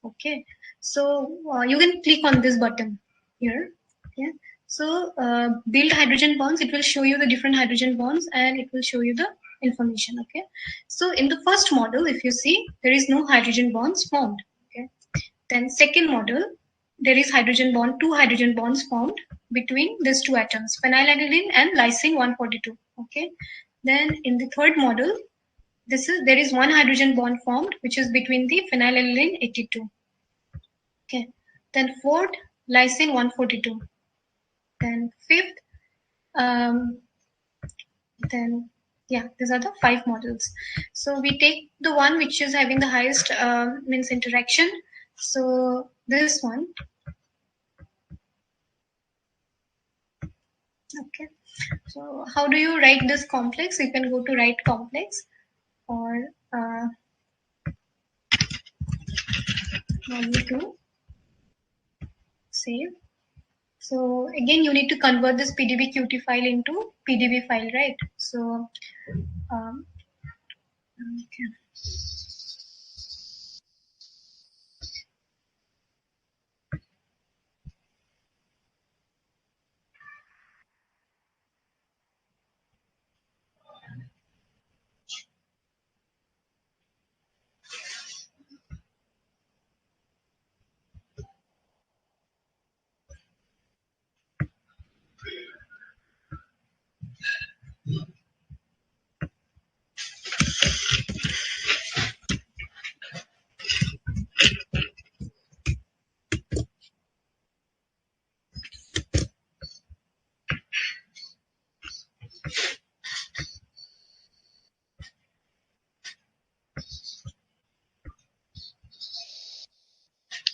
Okay, so you can click on this button here. Okay, so build hydrogen bonds. It will show you the different hydrogen bonds and it will show you the information. Okay, so in the first model, if you see, there is no hydrogen bonds formed. Okay, then second model, there is hydrogen bond, two hydrogen bonds formed between these two atoms, phenylalanine and lysine 142. Okay, then in the third model, there is one hydrogen bond formed which is between the phenylalanine 82. Okay, then fourth, lysine 142. Then fifth, then yeah, these are the 5 models. So we take the one which is having the highest means interaction. So this one. Okay. So how do you write this complex? You can go to write complex or module 2, save. So again, you need to convert this PDB-QT file into PDB file, right? So, okay.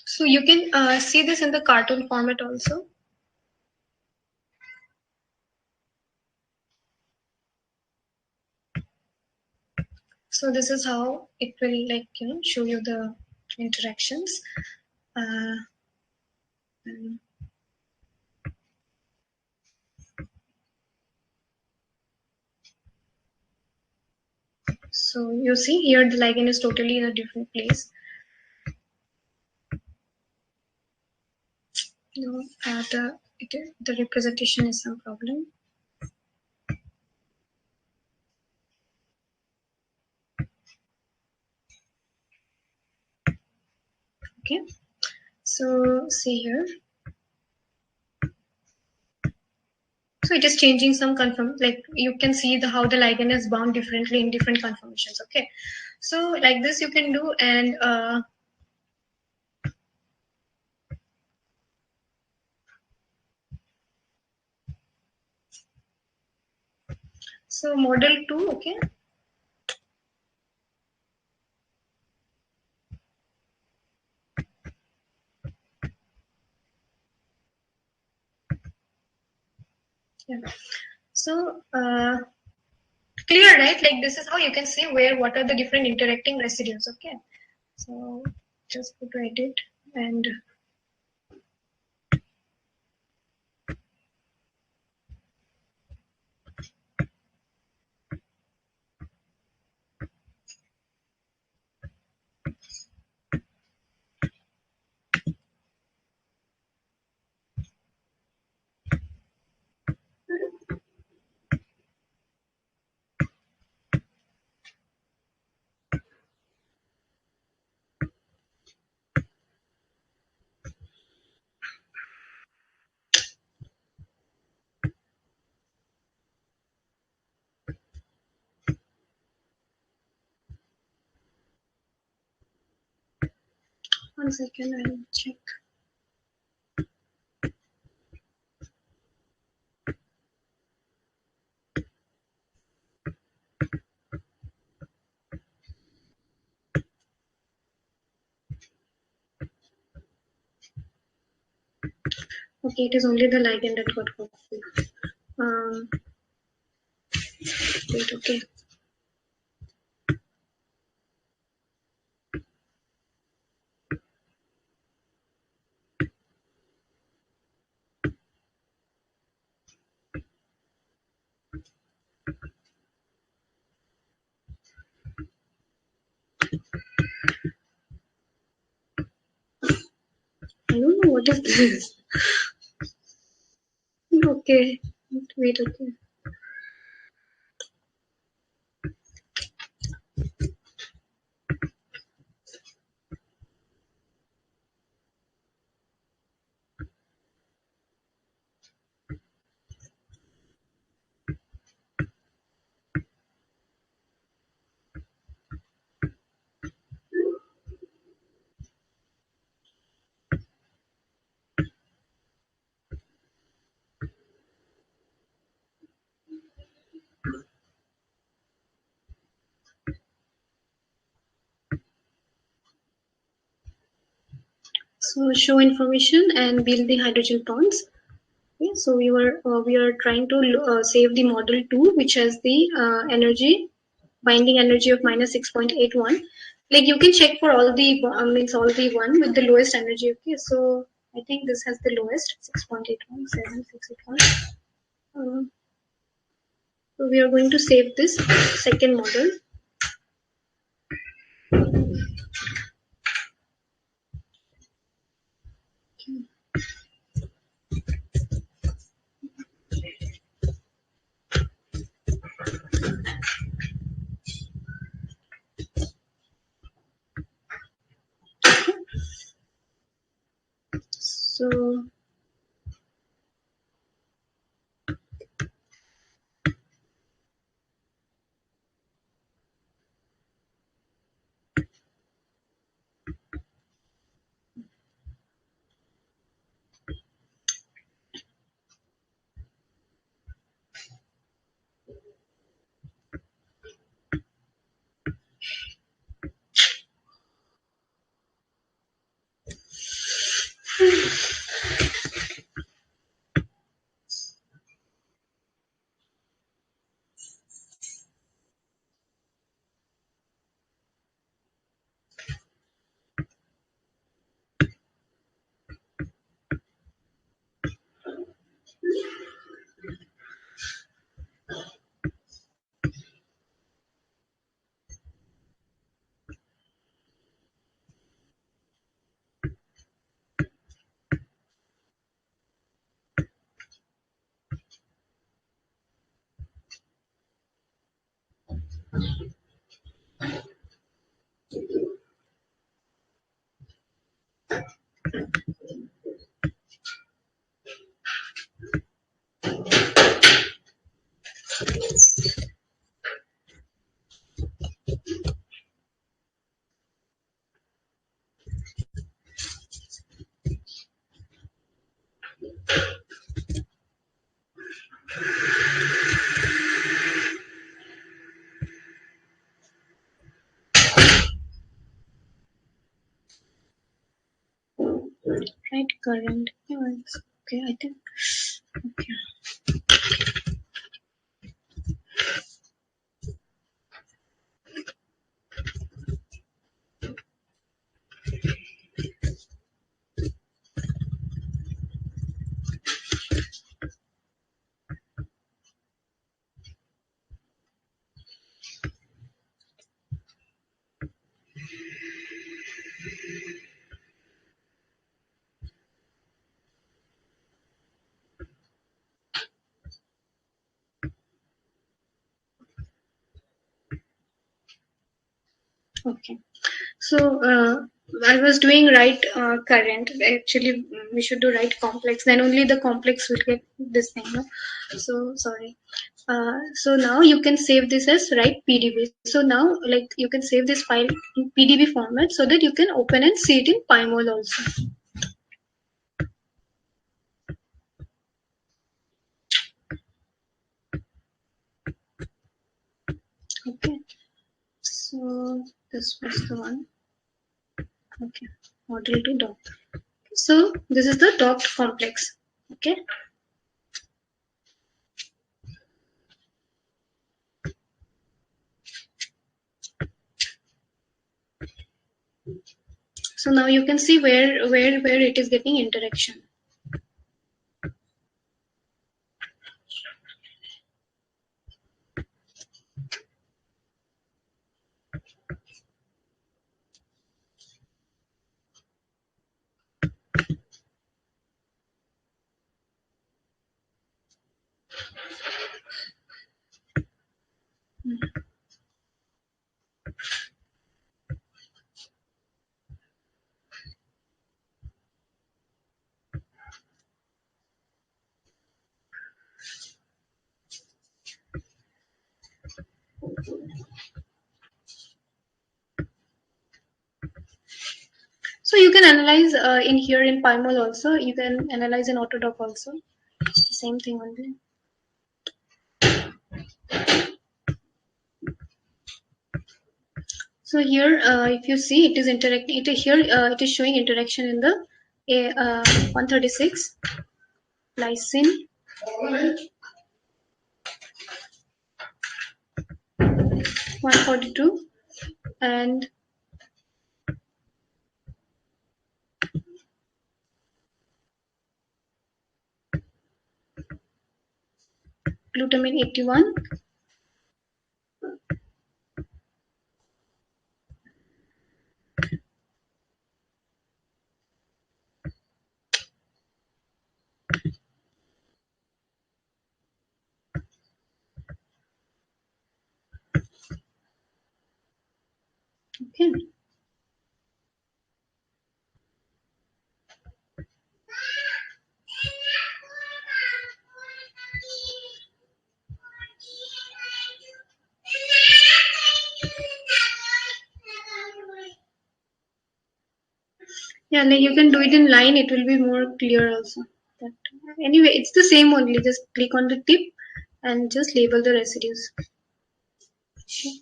So you can see this in the cartoon format also. So this is how it will show you the interactions. So you see here the ligand is totally in a different place. The representation is some problem. Okay, so see here. So it is changing some conform, like you can see how the ligand is bound differently in different conformations. Okay, so like this you can do, and So model 2, okay. Yeah. So clear, right? Like this is how you can see what are the different interacting residues. Okay. So just go to edit and one second, I'll check. Okay, it is only the ligand that got copied. Wait, okay. I don't know what is this. Okay, wait, okay. So show information and build the hydrogen bonds. Okay, so we are trying to save the model 2, which has the binding energy of minus 6.81. Like you can check for all the means all the one with the lowest energy. Okay, so I think this has the lowest 6.81, 7681. So we are going to save this second model. So Right current. Yeah, it's okay, I think. Okay. Okay. So I was doing right current. Actually, we should do right complex. Then only the complex will get this thing. No? So sorry. So now you can save this as right PDB. So now like you can save this file in PDB format so that you can open and see it in PyMol also. Okay. So this was the one. Okay. Model to doc. So this is the docked complex. Okay. So now you can see where it is getting interaction. So you can analyze in here in PyMol also. You can analyze in Autodoc also. It's the same thing only. So here, if you see, it is interacting. It is here. It is showing interaction in the 136 lysine 142 and glutamine 81. Okay. Yeah, like you can do it in line. It will be more clear also. But anyway, it's the same only. Just click on the tip and just label the residues. Okay.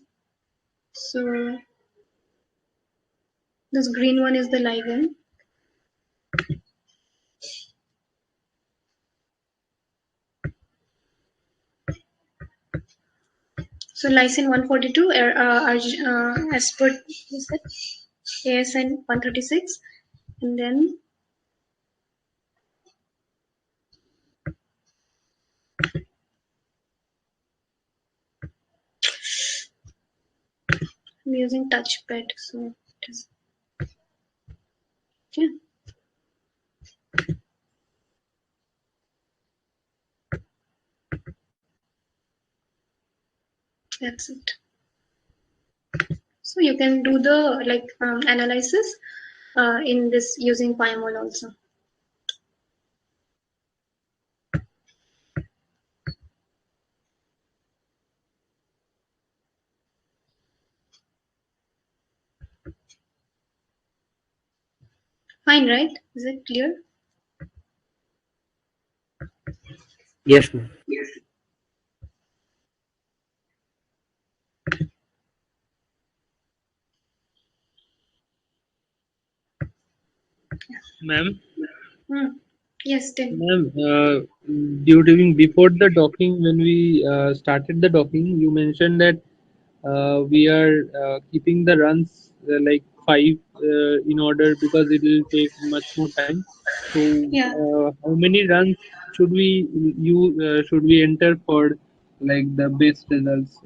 So this green one is the ligand. So lysine 142 as per is that ASN 136, and then I'm using touchpad, so it is okay. That's it. So you can do the like analysis in this using PyMol also. Fine, right? Is it clear? Yes, ma'am. Ma'am, Yes, tell me. Ma'am, during before the docking, when we started the docking, you mentioned that we are keeping the runs like 5 in order because it will take much more time. So, Yeah. how many runs should we enter for like the best results?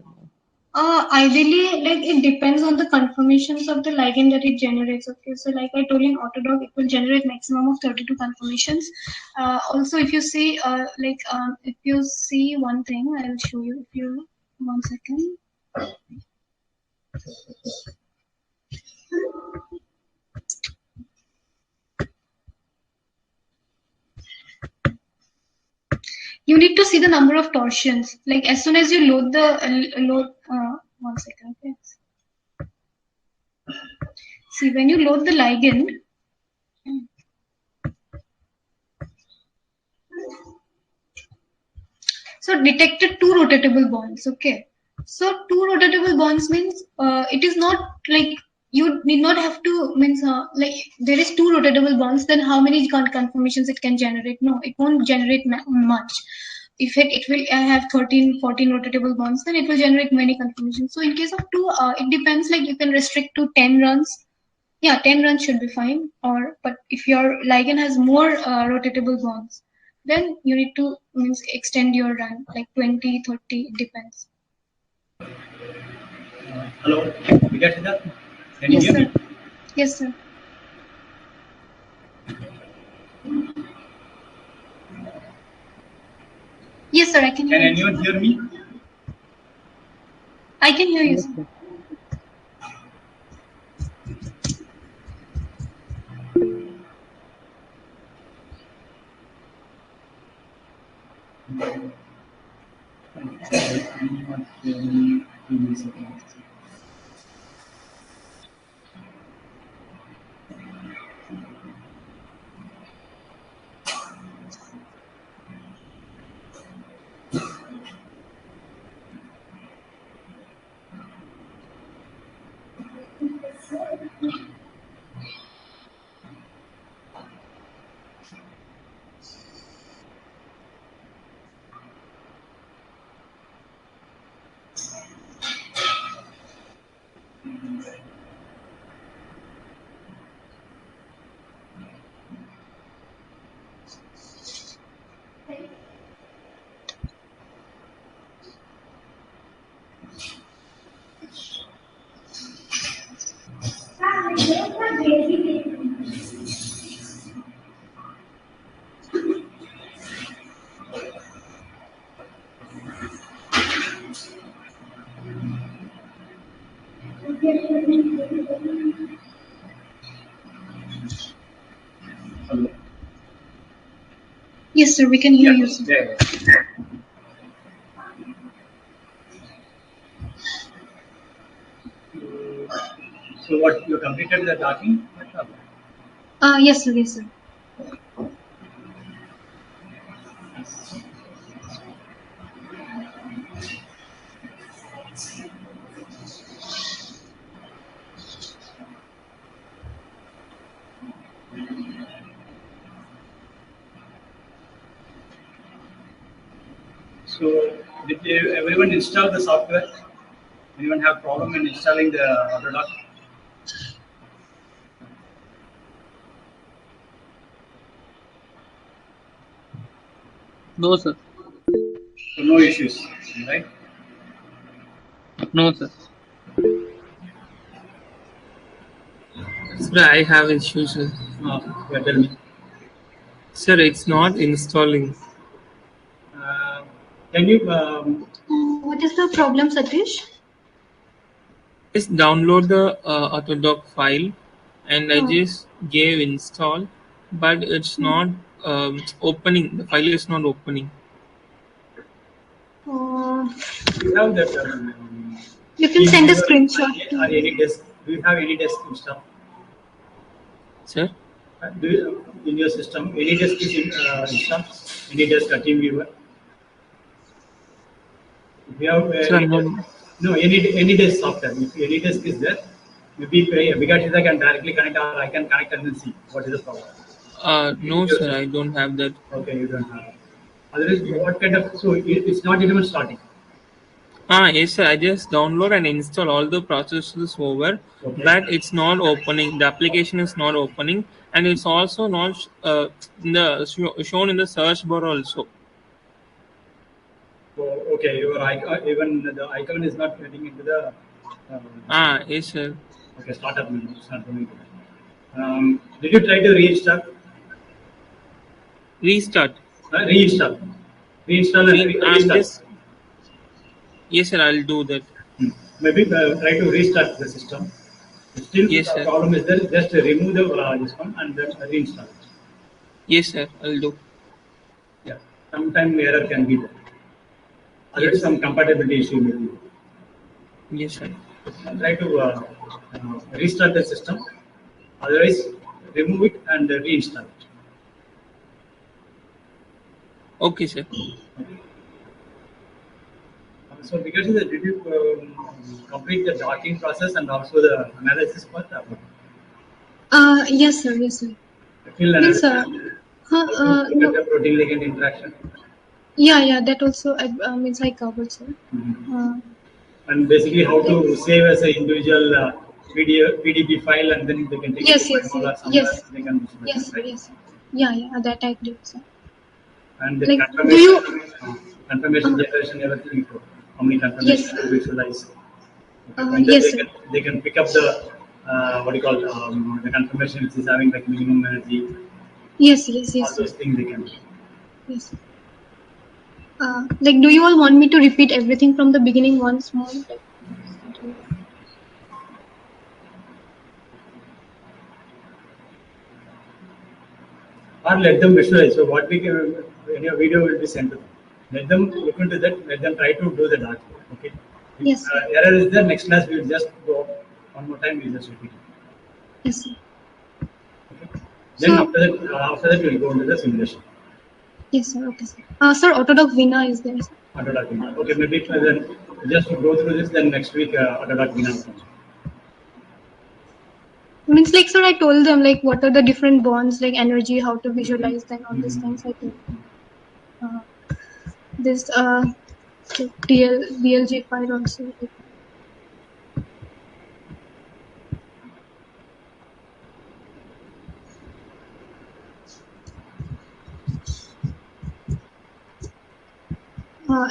Ideally, like it depends on the conformations of the ligand that it generates. Okay, so like I told you in Autodoc, it will generate maximum of 32 conformations. Also, if you see, if you see one thing, I will show you. If you 1 second. You need to see the number of torsions. Like as soon as you load the load. 1 second. Okay. See, when you load the ligand. So detected two rotatable bonds. Okay. So two rotatable bonds means it is not like you need not have to means like there is two rotatable bonds. Then how many conformations it can generate? No, it won't generate much. If it will have 13, 14 rotatable bonds, then it will generate many conformations. So in case of two, it depends. Like you can restrict to 10 runs. Yeah, 10 runs should be fine. Or but if your ligand has more rotatable bonds, then you need to means extend your run like 20, 30, it depends. Hello, Vigashita, can you Yes, hear sir. me? Yes, sir. Yes, sir, I can hear Can you. anyone hear me? I can hear you, Yes, sir. sir. Anyone hear me? Give me a second. Hello. Yes, sir, we can hear you, sir. Yeah. So what, you completed the docking? Yes, sir, yes, sir. So did everyone install the software? Anyone have problem in installing the Autodoc? No, sir. So no issues, right? No, sir. Sir, I have issues, sir. Yeah, tell me. Sir, it's not installing. Can you What is the problem, Satish? Just download the Autodoc file, and I Oh. just gave install, but it's not opening. The file is not opening. you have that? You can send a screenshot. Or any desk? Do you have any desk installed? Sir, Do you, in your system, any desk is installed? Any desk or TeamViewer? If you have sir, any desk, no, any desk software. If any desk is there, maybe Vigashita can directly connect, or I can connect and then see what is the problem. No, sir, I don't have that. Okay, you don't have. Otherwise, what kind of, so it's not even starting. Yes, sir. I just download and install all the processes over, Okay. but it's not opening. The application is not opening, and it's also not shown in the search bar also. So, okay, your icon, even the icon is not getting into the. Yes, sir. Okay, startup menu. It's not coming to that. Did you try to reinstall? Restart. Reinstall. Reinstall and I'm restart. just. Yes, sir. I'll do that. Maybe try to restart the system. Still, Yes, the sir. problem is there. Just remove the this one and then reinstall it. Yes, sir. I'll do. Yeah, sometime error can be there. Otherwise, some compatibility issue may be. Yes, sir. Try to restart the system. Otherwise, remove it and reinstall it. Okay, sir. So, because of that, did you complete the docking process and also the analysis part? Yes, sir. Yes, sir. Field Means, analysis. How to look no, at the protein ligand interaction. yeah, that also means I covered, sir. And basically how to save as an individual PDB file and then they can take it Yes, to yes, Pinhole or yes, somewhere yes, they can yes, sir, right? yes, sir. Yeah, that I did, sir. And the Like, do confirmation, you? confirmation Uh, generation, everything you put. How many yes, confirmations sir. to visualize. Okay. And then Yes, sir. they can pick up the what do you call the confirmation which is having like minimum energy. Yes, All sir. those things they can do. Yes. Like, do you all want me to repeat everything from the beginning once more? Like, or let them visualize. So what we can, any video will be sent to them. Let them look into that. Let them try to do the dark. Okay. If yes, sir. error is there, next class we will just go one more time. We will just repeat it. Yes, sir. Okay. Then So, after that we will go into the simulation. yes, sir. Okay, sir. Sir, Autodoc Vina is there, sir. Autodoc Vina. Okay, maybe then just to go through this. Then next week Autodoc Vina will come. Means like, sir, I told them like what are the different bonds, like energy, how to visualize them, all these things. I told them. This like DLG file also. Like,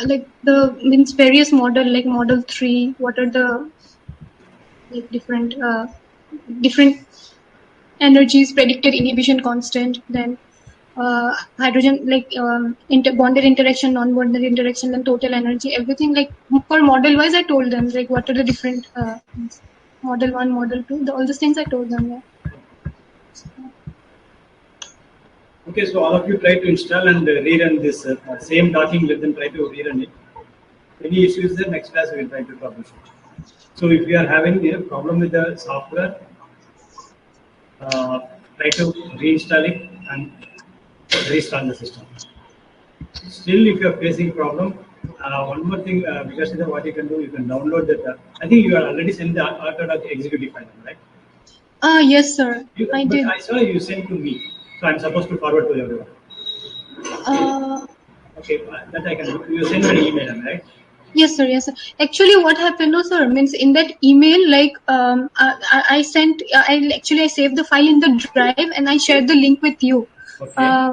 like the means various model like model 3. What are the like different energies, predicted inhibition constant, then hydrogen like bonded interaction, non-bonded interaction, then total energy, everything like for model wise I told them like what are the different model 1, model 2, all these things I told them. Yeah. Okay, so all of you try to install and rerun this same docking. Let them try to rerun it. Any issues there, next class we will try to troubleshoot. So if you are having a problem with the software, try to reinstall it and restart the system. Still, if you are facing problem, one more thing, because of what you can do, you can download that. I think you are already sent the Autodoc executive file, right? Yes, sir. I But did. I saw you sent to me, so I'm supposed to forward to everyone. Okay, that I can do. You send an email, right? Yes, sir. Yes, sir. Actually, what happened, no, sir, means in that email, like, I sent, I saved the file in the drive and I shared the link with you. Okay.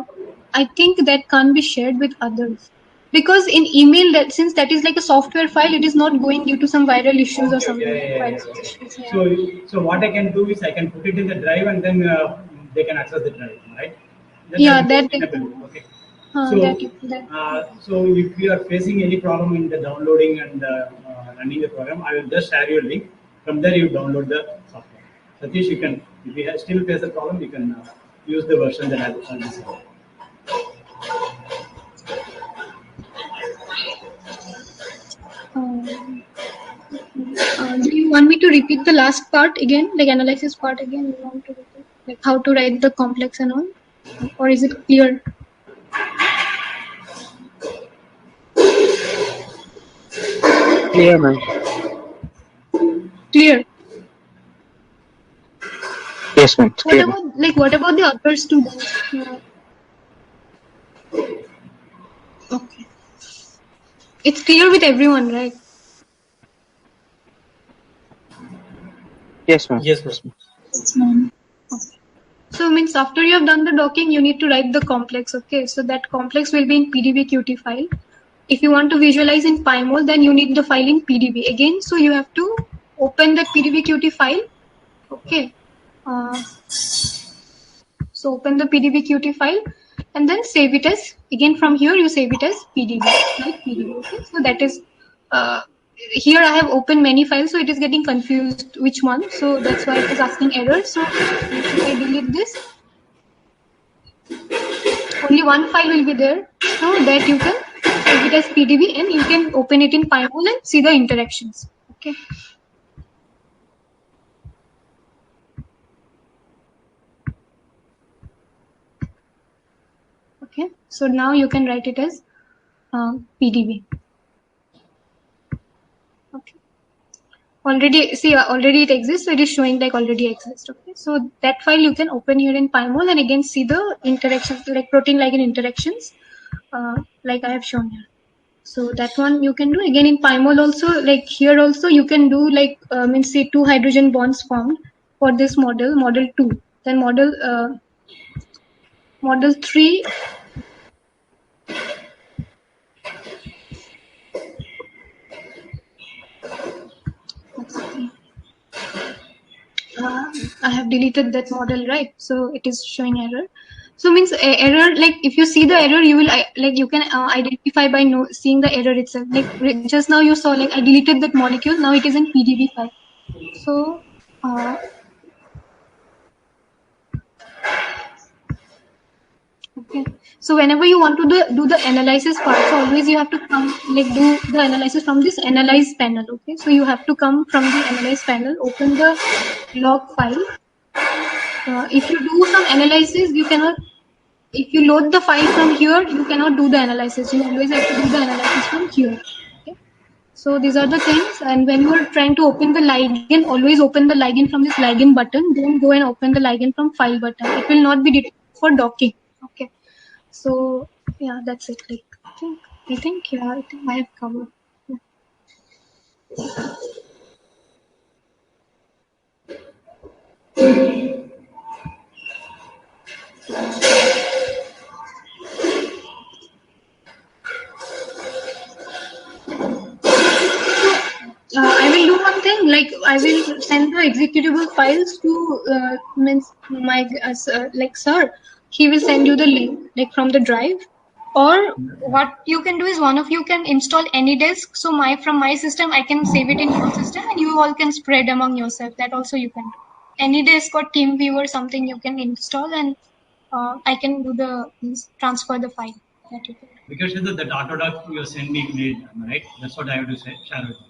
I think that can't be shared with others because in email, that since that is like a software file, it is not going due to some viral issues or Okay, something. Virus okay. issues. Yeah. So what I can do is I can put it in the drive and then they can access the drive, right? Then Yeah, I will that. enable it. Okay. That. So if you are facing any problem in the downloading and running the program, I will just share your link. From there, you download the software. Satish, you can, if you still face the problem, you can use the version that I have sent. Do you want me to repeat the last part again, like analysis part again? You want to repeat, like how to write the complex and all, or is it clear? Clear, ma'am. Clear. Yes, ma'am. It's What clear. about what about the other students? Okay, it's clear with everyone, right? Yes, ma'am. Yes, ma'am. Yes, ma'am. Okay. So means after you have done the docking, you need to write the complex. Okay, so that complex will be in PDB-QT file. If you want to visualize in PyMol, then you need the file in PDB again. So you have to open that PDB-QT file. Okay. So open the PDB-QT file and then save it as, again from here you save it as PDB, like PDB. Okay. So that is, here I have opened many files, so it is getting confused which one. So that's why it is asking error. So if I delete this, only one file will be there. So that you can save it as PDB and you can open it in PyMol and see the interactions. Okay. Okay. So now you can write it as PDB. Okay. Already it exists, so it is showing like already exists. Okay. So that file you can open here in PyMol and again see the interactions, like protein ligand interactions, like I have shown here. So that one you can do again in PyMol also, like here also you can do like, means say 2 hydrogen bonds formed for this model 2. Then model 3, I have deleted that model, right? So it is showing error. So means error, like if you see the error, you will like you can identify by seeing the error itself. Like just now you saw, like I deleted that molecule. Now it is in PDB file. So okay. So whenever you want to do the analysis part, so always you have to come like do the analysis from this analyze panel. Okay. So you have to come from the analyze panel, open the log file. If you do some analysis, you cannot. If you load the file from here, you cannot do the analysis. You always have to do the analysis from here. Okay. So these are the things. And when you are trying to open the ligand, always open the ligand from this ligand button. Don't go and open the ligand from file button. It will not be detected for docking. Okay. So yeah, that's it. Like I think I have covered. Yeah. I will do one thing, like I will send the executable files to means my like sir. He will send you the link like from the drive. Or what you can do is one of you can install AnyDesk. So from my system I can save it in your system and you all can spread among yourself. That also you can do. AnyDesk or TeamViewer something you can install and I can do the transfer the file that you can. Because that Autodoc you send me made, right? That's what I have to say, share with you.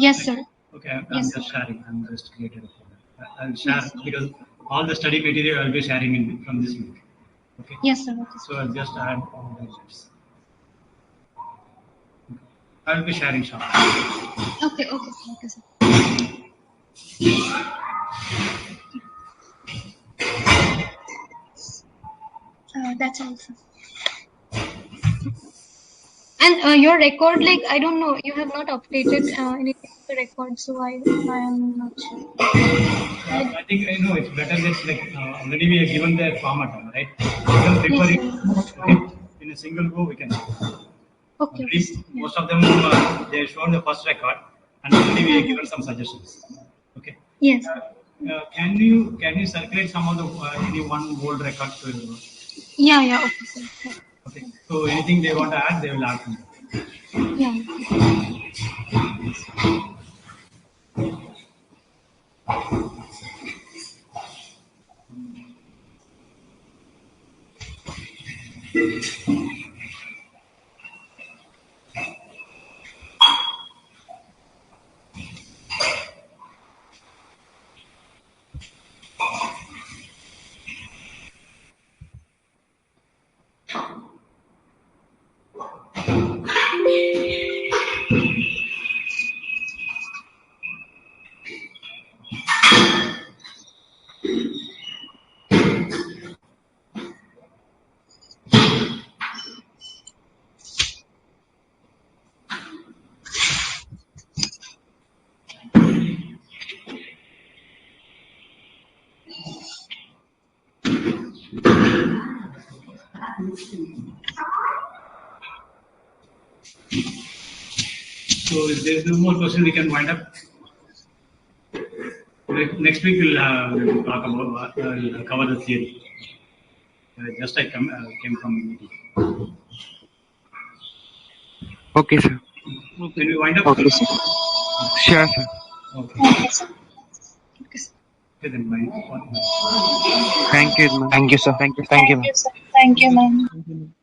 Yes, sir. Okay, I'm Yes, just sir. sharing. I'm just created a folder. I'll share Yes, because all the study material I'll be sharing from this link. Okay. Yes, sir. Okay. So I'll just add all the links. I'll be sharing shortly. Okay, sir. That's all, sir. And your record, like I don't know, you have not updated anything to the record, so I am not sure. I think it's better that already we have given the format, right? We can prepare it in a single go. We can. Okay. Most of them they have shown the first record, and already we have given some suggestions. Okay. Yes. Can you circulate some of the any one old record to? Yeah. Okay, sir. Okay. So anything they want to add, they will add. Yeah. So if there's no more question, we can wind up. Next week we'll talk about we'll cover the theory. Just I came from a meeting. Okay, sir. Can we wind up? Okay, sir. Sure, sir. Okay. Okay, sir. Okay, then bye. Thank you, ma'am. Thank you, sir. Thank you. Thank you, ma'am. Thank you, sir. Thank you, ma'am.